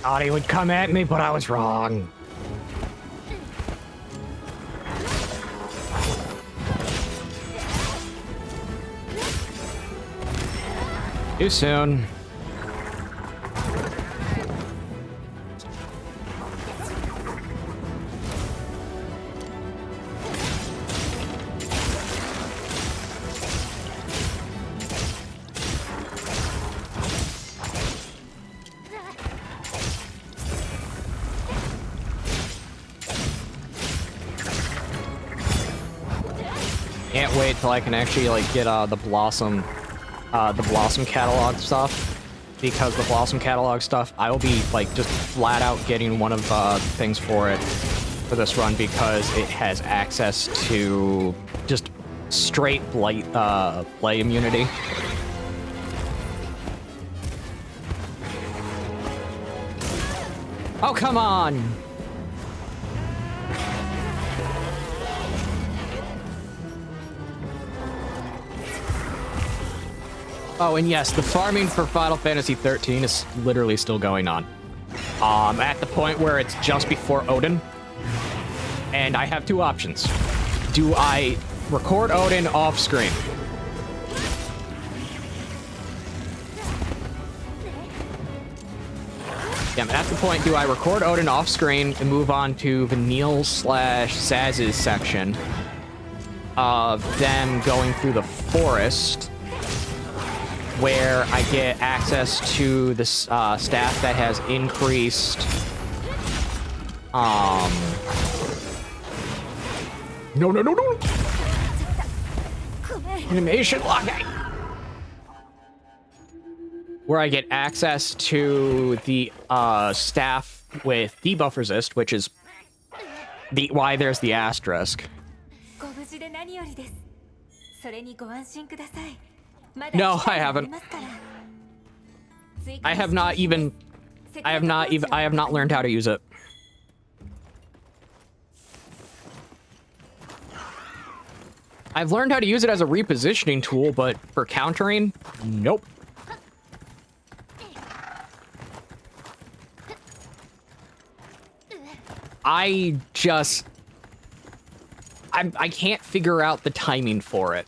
Thought he would come at me, but I was wrong. Too soon. Can't wait till I can actually like get the Blossom catalog stuff, because the Blossom catalog stuff I will be like just flat out getting one of the things for it for this run because it has access to just straight blight play immunity. Oh, come on! Oh, and yes, the farming for Final Fantasy 13 is literally still going on. At the point where it's just before Odin. And I have two options. Do I record Odin off screen? Yeah, at the point, do I record Odin off screen and move on to Vanille/Zaz's section of them going through the forest, where I get access to the staff that has increased no animation locking, where I get access to the staff with debuff resist, which is why there's the asterisk. No, I haven't. I have not learned how to use it. I've learned how to use it as a repositioning tool, but for countering, nope. I can't figure out the timing for it.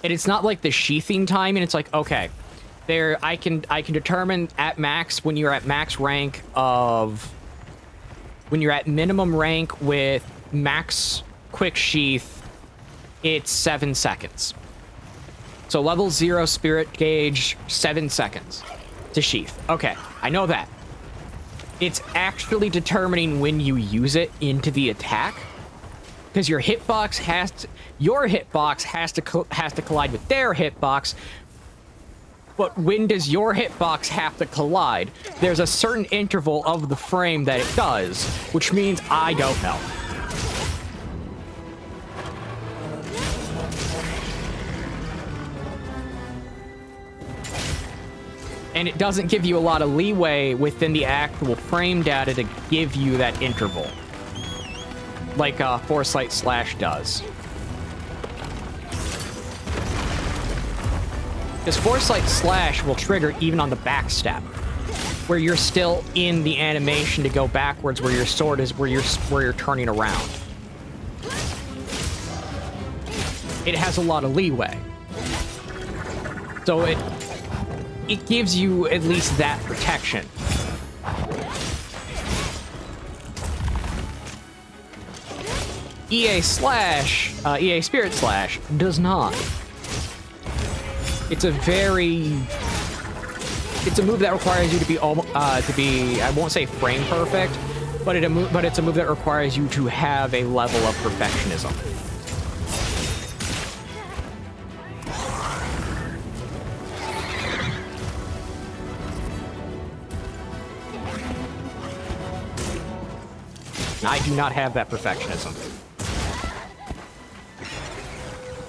And it's not like the sheathing timing. It's like, okay, I can determine at max when you're at max rank of, when you're at minimum rank with max quick sheath, it's 7 seconds. So level 0 spirit gauge, 7 seconds to sheath. Okay, I know that. It's actually determining when you use it into the attack, because your hitbox has to collide with their hitbox. But when does your hitbox have to collide? There's a certain interval of the frame that it does, which means I don't know. And it doesn't give you a lot of leeway within the actual frame data to give you that interval, like Foresight Slash does. Because Foresight Slash will trigger even on the backstep, where you're still in the animation to go backwards, where your sword is, where you're turning around. It has a lot of leeway. So it gives you at least that protection. EA Spirit Slash does not. It's a move that requires you to be I won't say frame perfect, but it's a move that requires you to have a level of perfectionism. I do not have that perfectionism.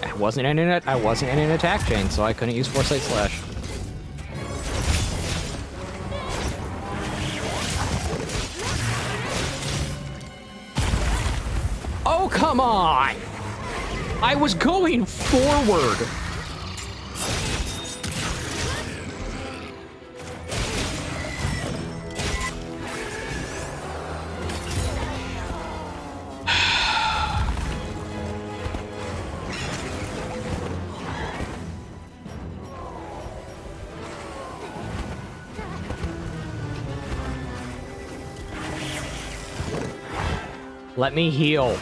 I wasn't in an attack chain, so I couldn't use Foresight Slash. Oh, come on! I was going forward! Let me heal.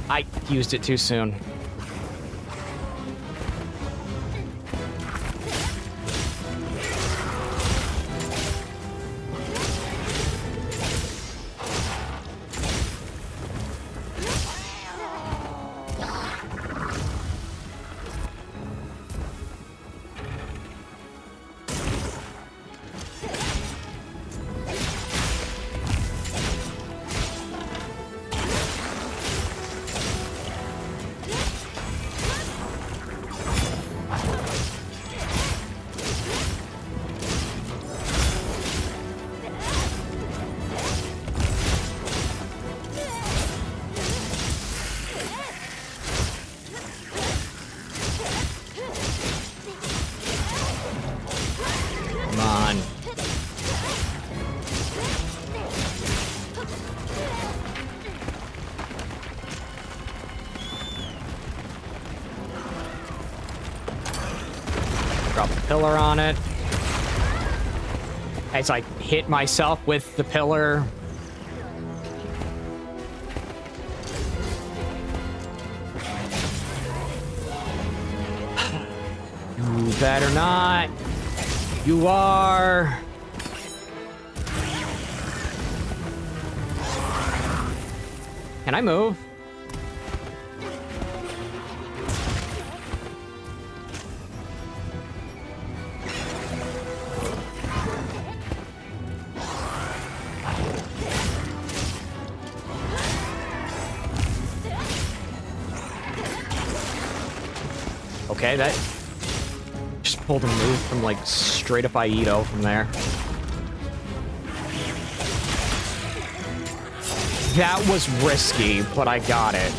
I used it too soon. Drop the pillar on it. As I hit myself with the pillar. You better not. You are. Can I move? Okay, that just pulled a move from like straight up Aido from there. That was risky, but I got it.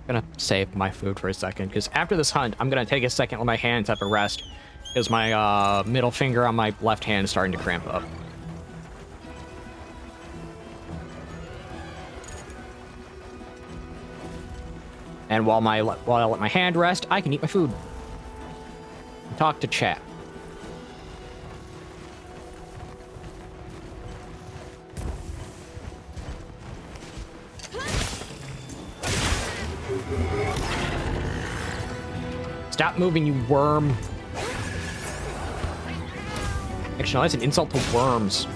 Gonna save my food for a second, because after this hunt, I'm gonna take a second with my hands have a rest, because my middle finger on my left hand is starting to cramp up. And while I let my hand rest, I can eat my food. And talk to chat. Stop moving, you worm. Actually, no, that's an insult to worms.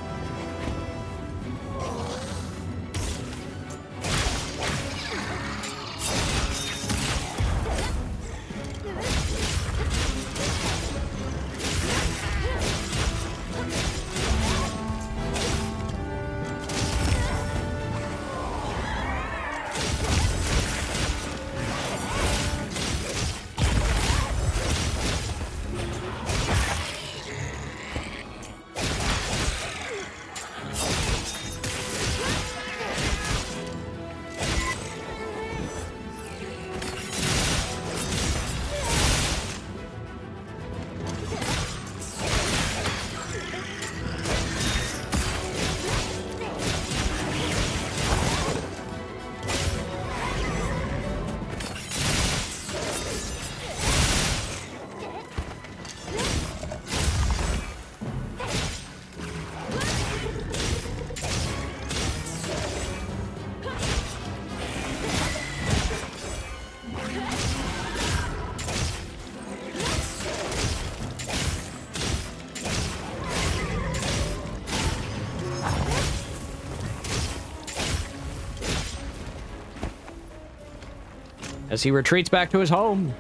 As he retreats back to his home.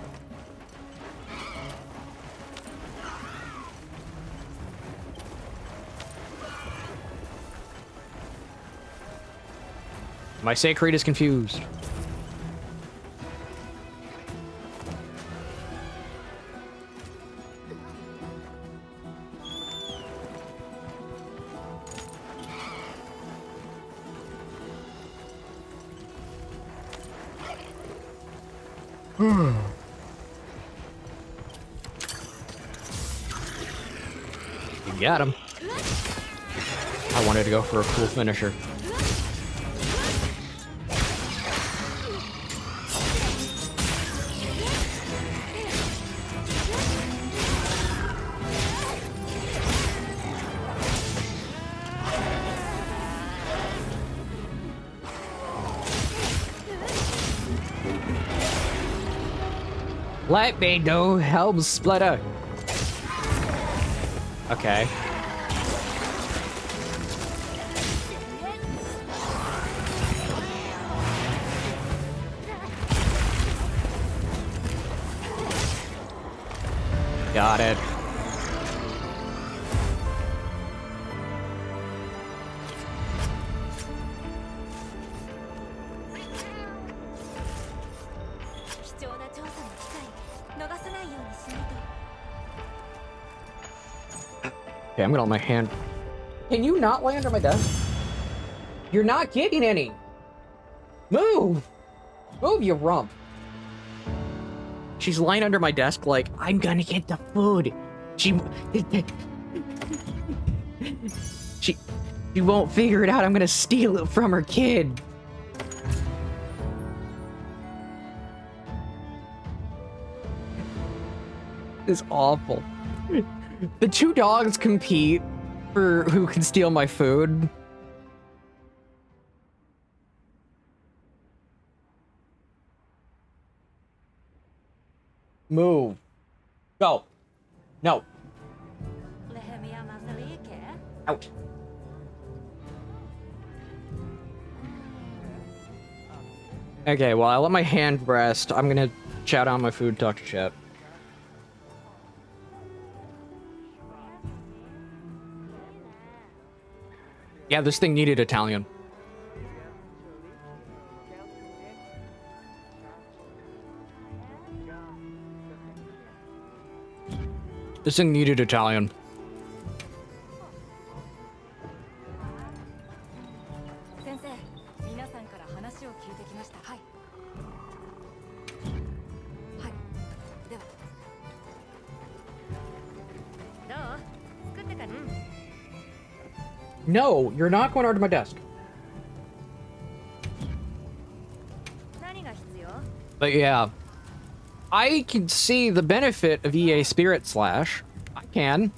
My Sacred is confused. You got him. I wanted to go for a cool finisher. Let me know, Helm Splitter. Okay. Got it. Okay, I'm gonna let my hand... Can you not land on my desk? You're not getting any! Move! Move, you rump! She's lying under my desk like, I'm gonna get the food. She won't figure it out. I'm gonna steal it from her kid. It's awful. The two dogs compete for who can steal my food. Move. Go. No. Out. Okay, well, I let my hand rest. I'm gonna chow down my food, talk to chat. Yeah, this thing needed Italian. This thing needed Italian. No, you're not going over to my desk. But yeah, I can see the benefit of EA Spirit Slash. I can.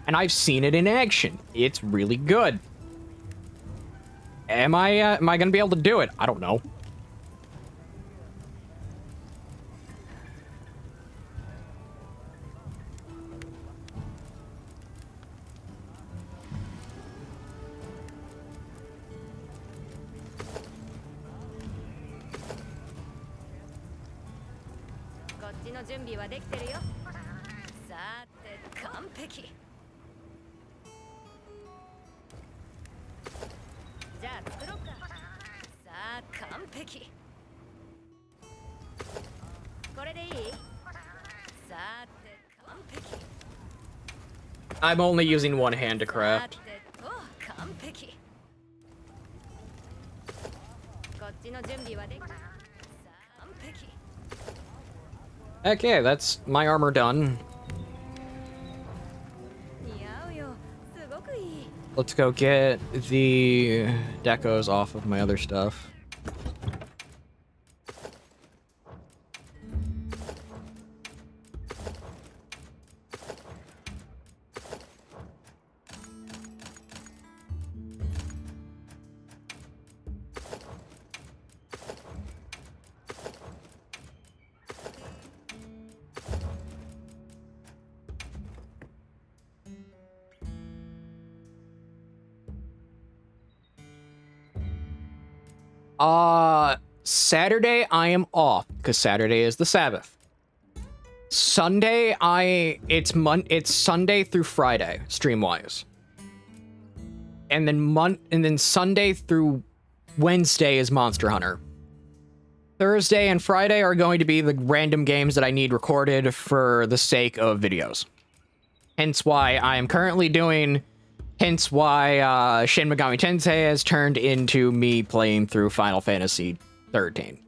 And I've seen it in action. It's really good. Am I gonna be able to do it? I don't know. I'm only using one hand to craft. Okay, that's my armor done. Let's go get the decos off of my other stuff. Saturday I am off because Saturday is the Sabbath. Sunday it's Sunday through Friday stream wise. And then Sunday through Wednesday is Monster Hunter. Thursday and Friday are going to be the random games that I need recorded for the sake of videos. Hence why I am currently doing Shin Megami Tensei has turned into me playing through Final Fantasy 13.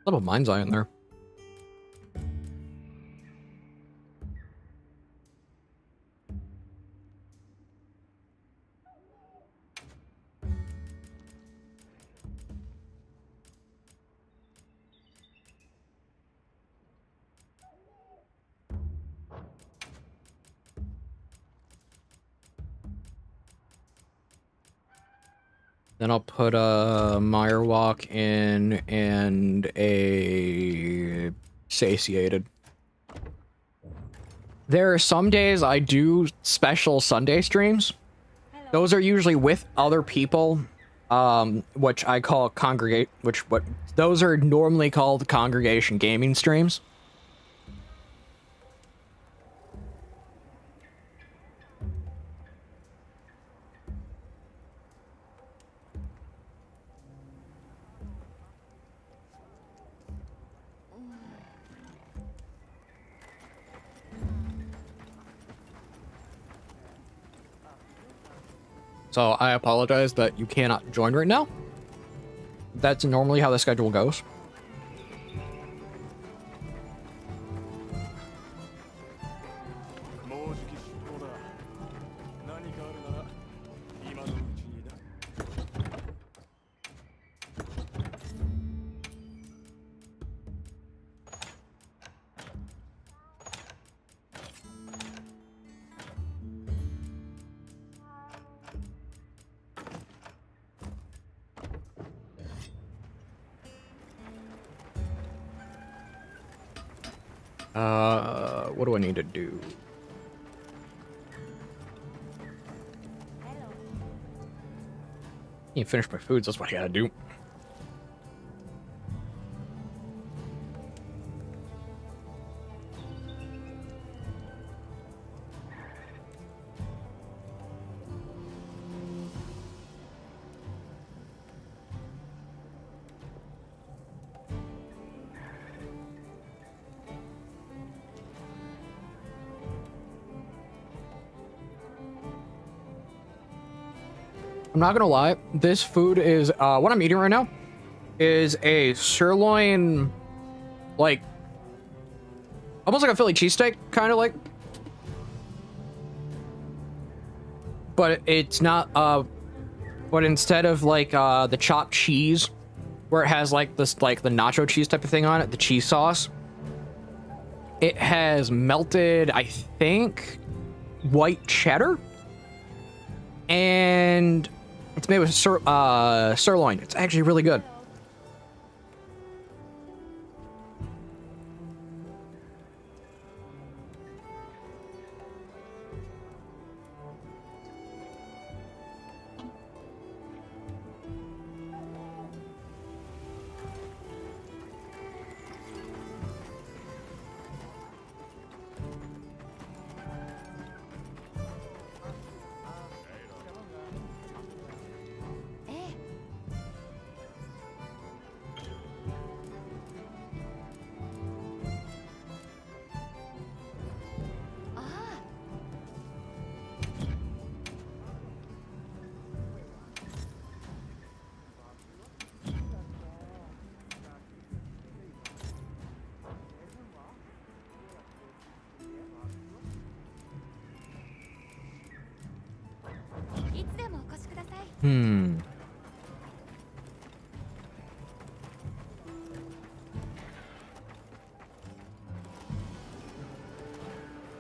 Little mind's eye in there. Then I'll put a Mire Walk in and a Satiated. There are some days I do special Sunday streams. Those are usually with other people, which I call those are normally called congregation gaming streams. So I apologize that you cannot join right now. That's normally how the schedule goes. What do I need to do? You finish my foods, that's what I gotta do. I'm not gonna lie, this food is, what I'm eating right now is a sirloin, like, almost like a Philly cheesesteak, kind of like. But it's not, but instead of, like, the chopped cheese, where it has, like, this, like, the nacho cheese type of thing on it, the cheese sauce, it has melted, I think, white cheddar, and it's made with sirloin. It's actually really good.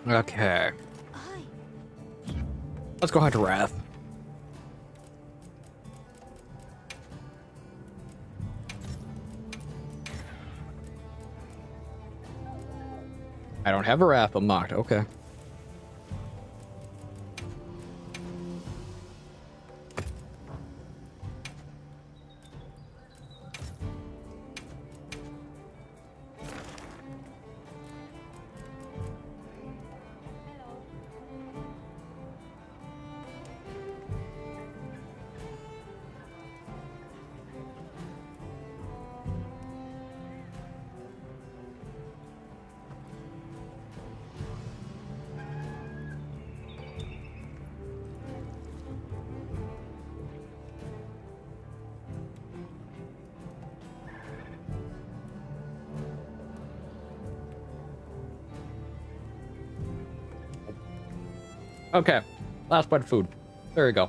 Okay. Let's go ahead to Wrath. I don't have a Wrath unlocked. Okay. Okay, last bite of food. There we go.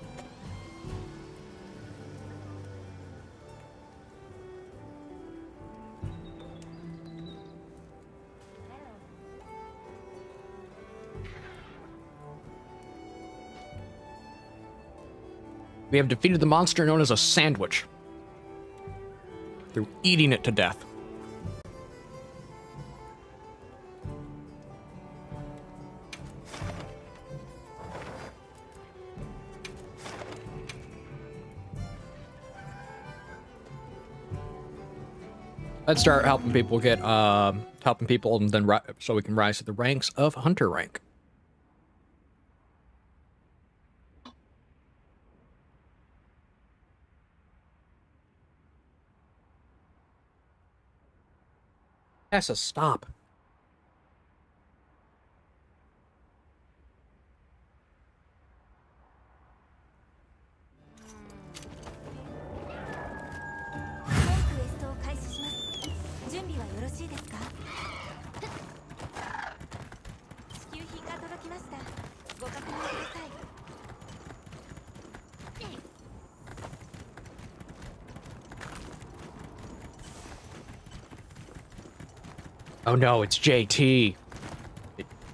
We have defeated the monster known as a sandwich through eating it to death. Let's start helping people get, helping people, and then so we can rise to the ranks of hunter rank. Tessa, stop. Oh no, it's JT.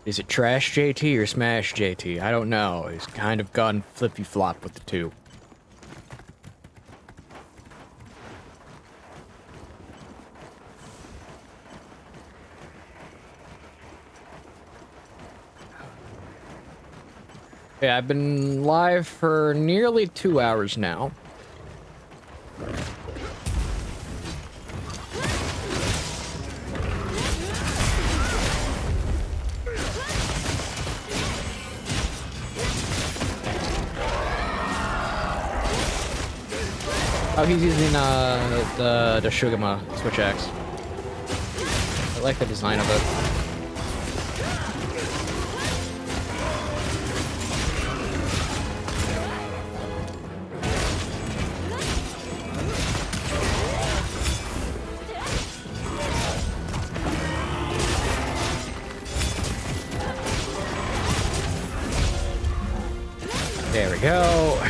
Is it trash JT or smash JT? I don't know. He's kind of gone flippy-flop with the two. Yeah, I've been live for nearly 2 hours now. Oh, he's using the Shugama Switch Axe. I like the design of it. There we go.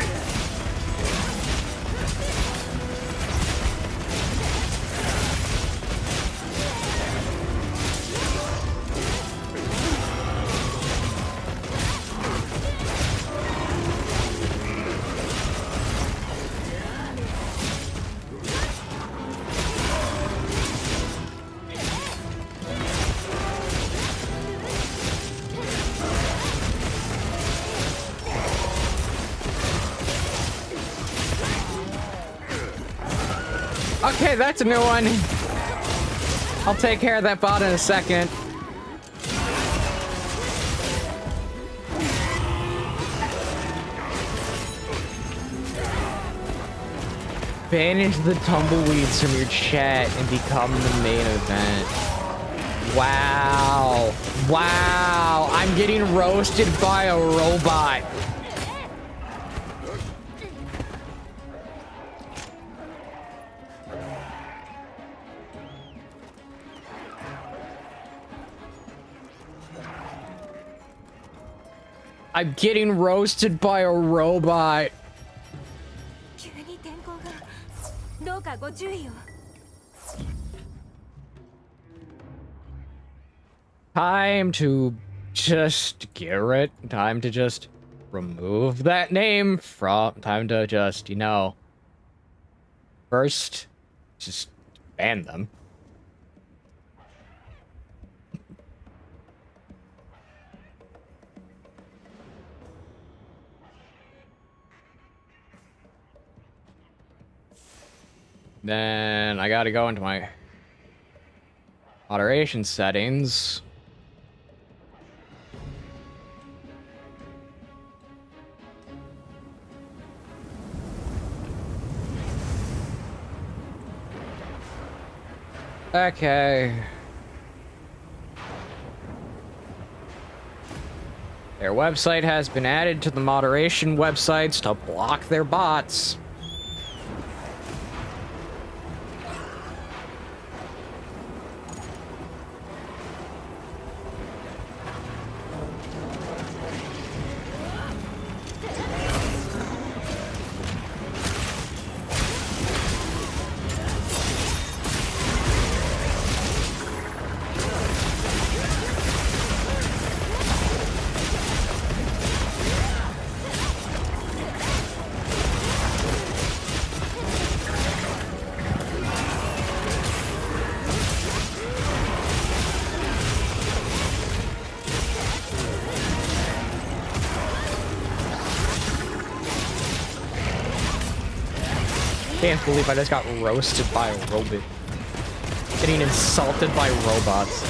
Okay, that's a new one. I'll take care of that bot in a second. Banish the tumbleweeds from your chat and become the main event. Wow. Wow. I'm getting roasted by a robot. I'm getting roasted by a robot. Time to just, Garrett, time to just remove that name from, time to just, you know, first, just ban them. Then I gotta go into my moderation settings. Okay. Their website has been added to the moderation websites to block their bots. Can't believe I just got roasted by a robot. Getting insulted by robots.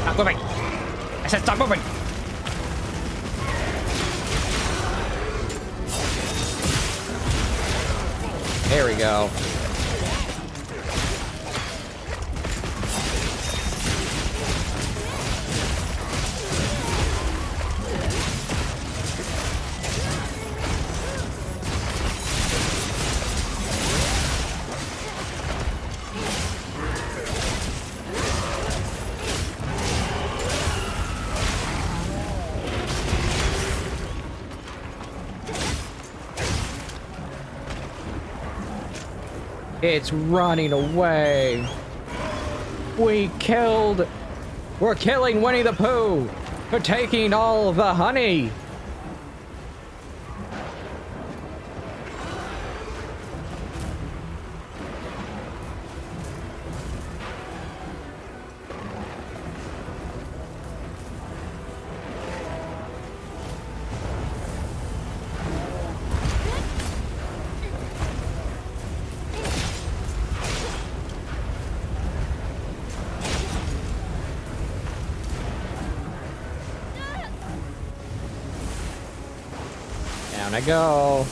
Stop moving! I said stop moving! There we go. It's running away. We're killing Winnie the Pooh for taking all the honey. Down I go.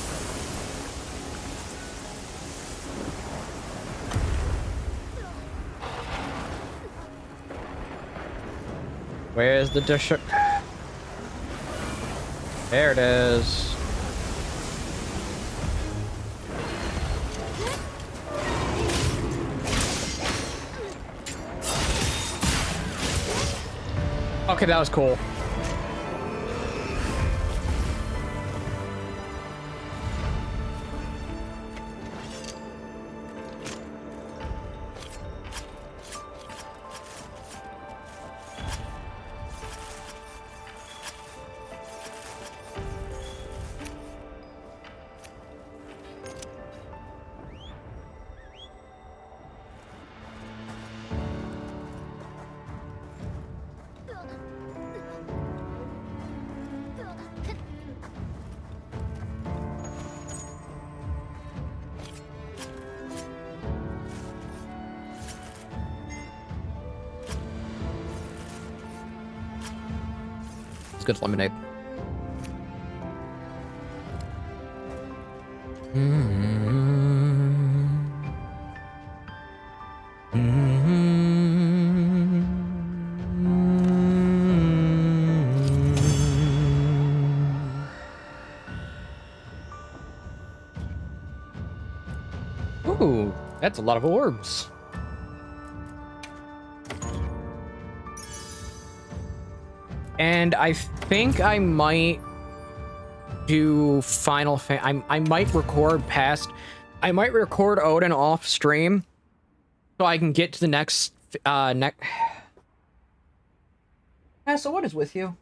Where's the dish? There it is. Okay, that was cool. Good lemonade. Ooh, that's a lot of orbs. And I think I might do Final Fan. I might record past. I might record Odin off stream, so I can get to the next. Yeah. So what is with you?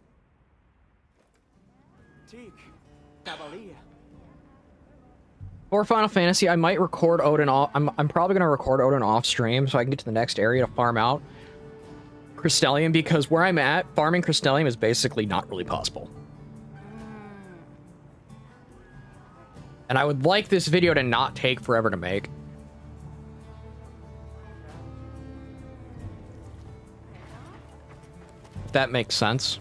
For Final Fantasy, I might record Odin off. I'm probably gonna record Odin off stream so I can get to the next area to farm out Crystallium, because where I'm at, farming Crystallium is basically not really possible. And I would like this video to not take forever to make. If that makes sense.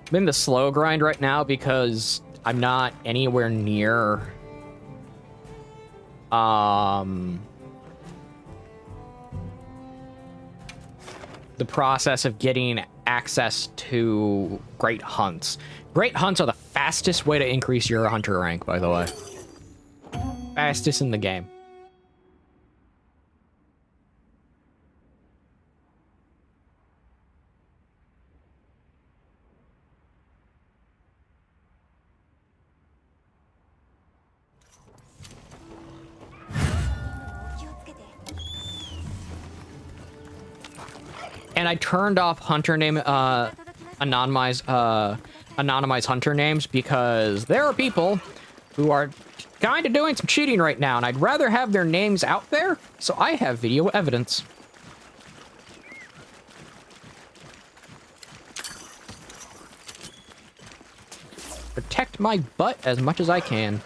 I'm in the slow grind right now because I'm not anywhere near the process of getting access to Great Hunts. Great Hunts are the fastest way to increase your hunter rank, by the way. Fastest in the game. And I turned off hunter name, anonymized hunter names because there are people who are kind of doing some cheating right now, and I'd rather have their names out there, so I have video evidence. Protect my butt as much as I can.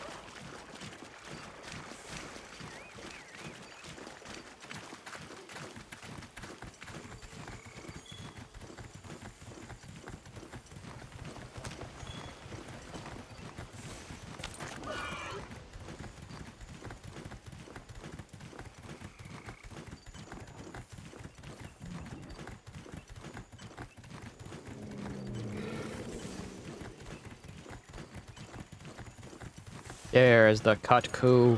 There's the cut coup.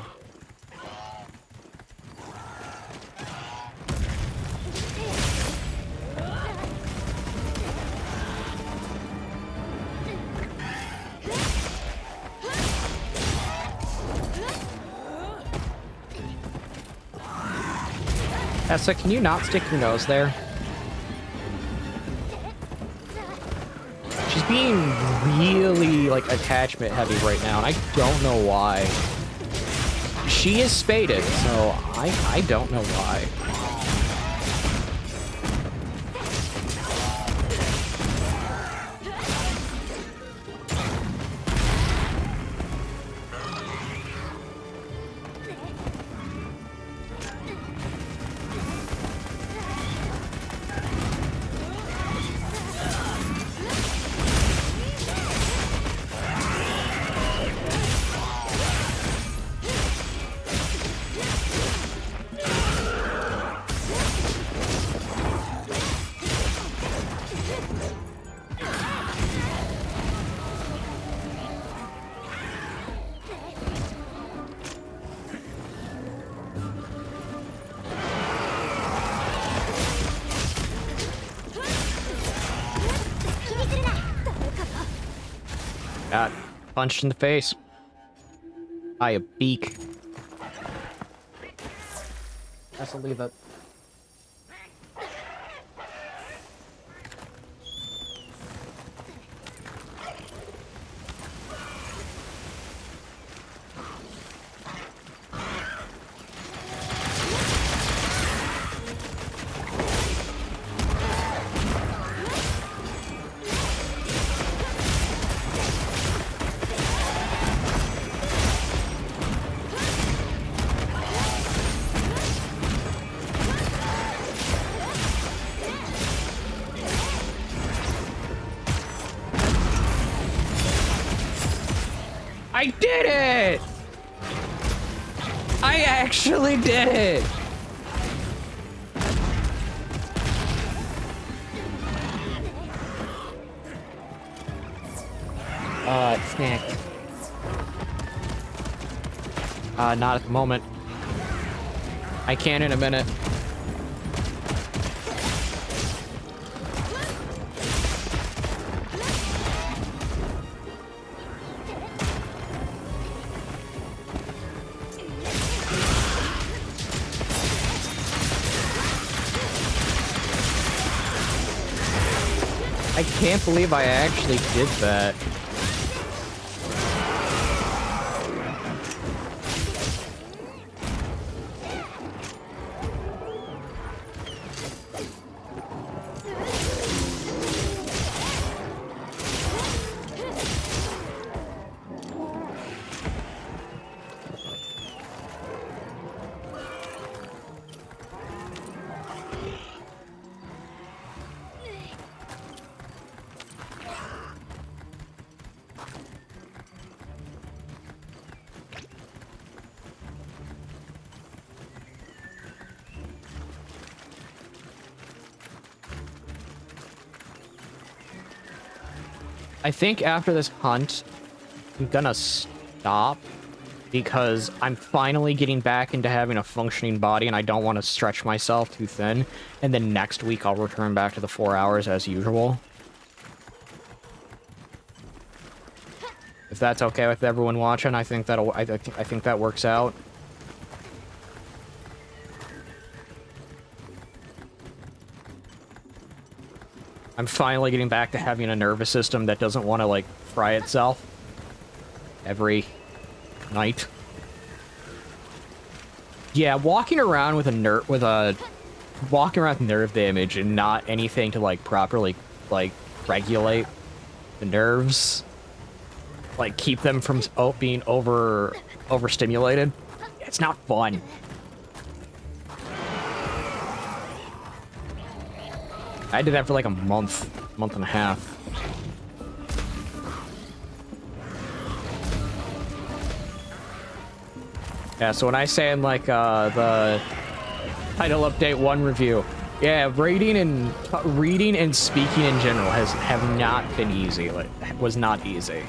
Tessa, can you not stick your nose there? She's being really, like, attachment heavy right now, and I don't know why. She is spaded, so I don't know why. Got punched in the face by a beak. Guess I'll leave it. I did it! I actually did it! Snack. Not at the moment. I can in a minute. I can't believe I actually did that. I think after this hunt, I'm gonna stop because I'm finally getting back into having a functioning body and I don't want to stretch myself too thin. And then next week I'll return back to the 4 hours as usual. If that's okay with everyone watching, I think that'll I think that works out. I'm finally getting back to having a nervous system that doesn't want to, like, fry itself every night. Yeah, walking around with walking around with nerve damage and not anything to, like, properly, like, regulate the nerves, like, keep them from being overstimulated. It's not fun. I did that for like a month and a half. Yeah, so when I say in like the title update 1 review, yeah, reading and speaking in general have not been easy. Like, was not easy.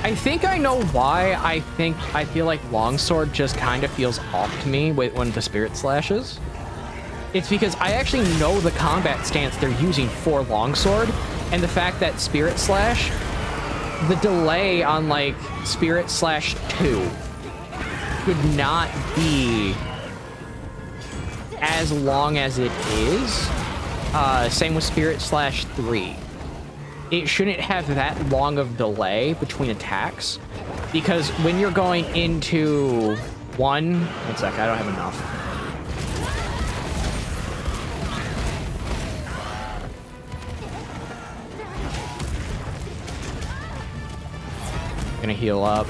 I think I know why I feel like Longsword just kind of feels off to me when the Spirit Slashes. It's because I actually know the combat stance they're using for Longsword, and the fact that Spirit Slash, the delay on, like, Spirit Slash 2 could not be as long as it is. Same with Spirit Slash 3. It shouldn't have that long of delay between attacks, because when you're going into one sec, I don't have enough. Gonna heal up.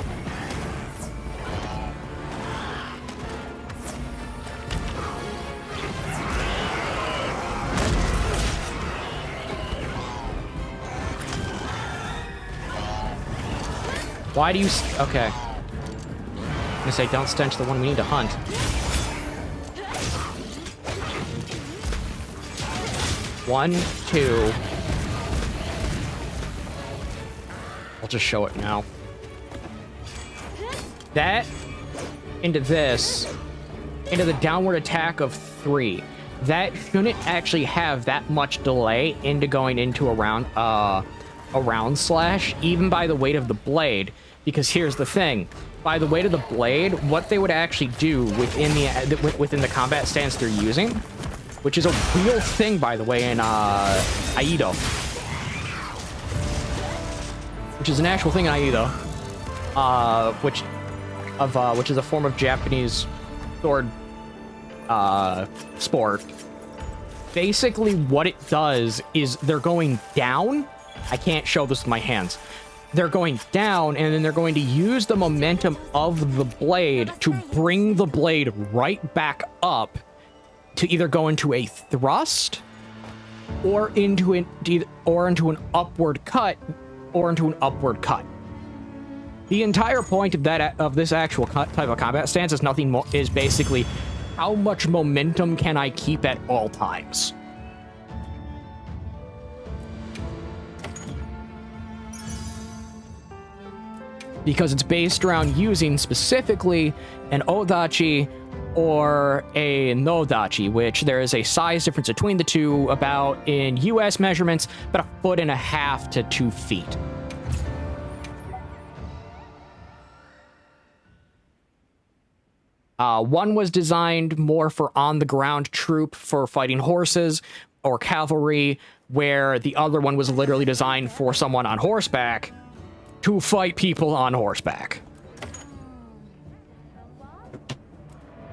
Why do you... Okay. I'm gonna say, don't stench the one we need to hunt. One, two. I'll just show it now. That into this, into the downward attack of 3. That shouldn't actually have that much delay into going into a round slash, even by the weight of the blade. Because here's the thing, by the weight of the blade, what they would actually do within the combat stance they're using, which is a real thing, by the way, in Aido, which is an actual thing in Aido, which is a form of Japanese sword sport. Basically, what it does is they're going down. I can't show this with my hands. They're going down, and then they're going to use the momentum of the blade to bring the blade right back up to either go into a thrust or into an upward cut or into an upward cut. The entire point of this actual type of combat stance is nothing more, is basically how much momentum can I keep at all times. Because it's based around using specifically an Odachi or a Nodachi, which there is a size difference between the two, about, in US measurements, about 1.5 feet to 2 feet. One was designed more for on-the-ground troop for fighting horses or cavalry, where the other one was literally designed for someone on horseback to fight people on horseback.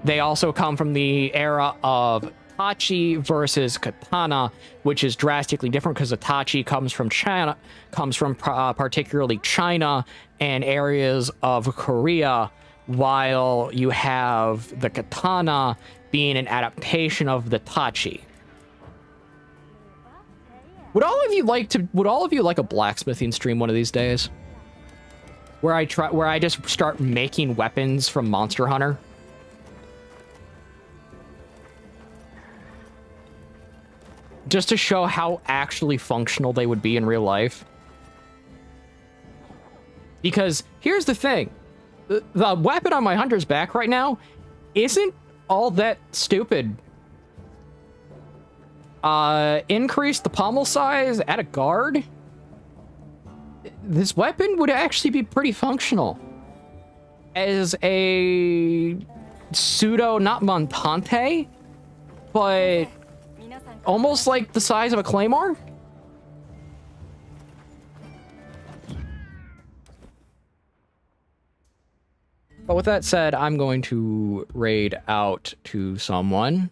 They also come from the era of Tachi versus Katana, which is drastically different because the Tachi comes from China, particularly China and areas of Korea, while you have the Katana being an adaptation of the Tachi. Would all of you like a blacksmithing stream one of these days? Where I just start making weapons from Monster Hunter? just to show how actually functional they would be in real life. Because here's the thing. The weapon on my hunter's back right now isn't all that stupid. Increase the pommel size, add a guard. This weapon would actually be pretty functional. As a pseudo, not montante, but almost like the size of a claymore. But with that said, I'm going to raid out to someone.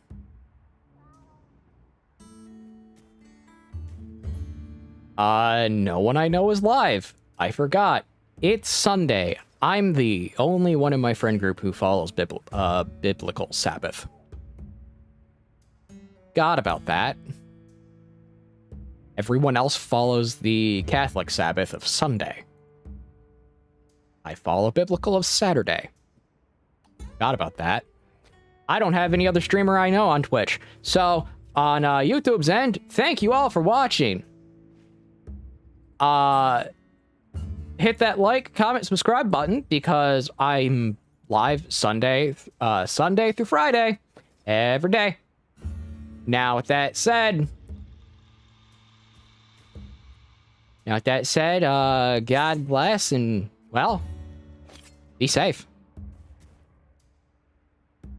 No one I know is live. I forgot. It's Sunday. I'm the only one in my friend group who follows biblical Sabbath. Forgot about that. Everyone else follows the Catholic Sabbath of Sunday. I follow biblical of Saturday. Forgot about that. I don't have any other streamer I know on Twitch. So, on YouTube's end, thank you all for watching. Hit that like, comment, subscribe button because I'm live Sunday through Friday, every day. Now, with that said, God bless and, well, be safe.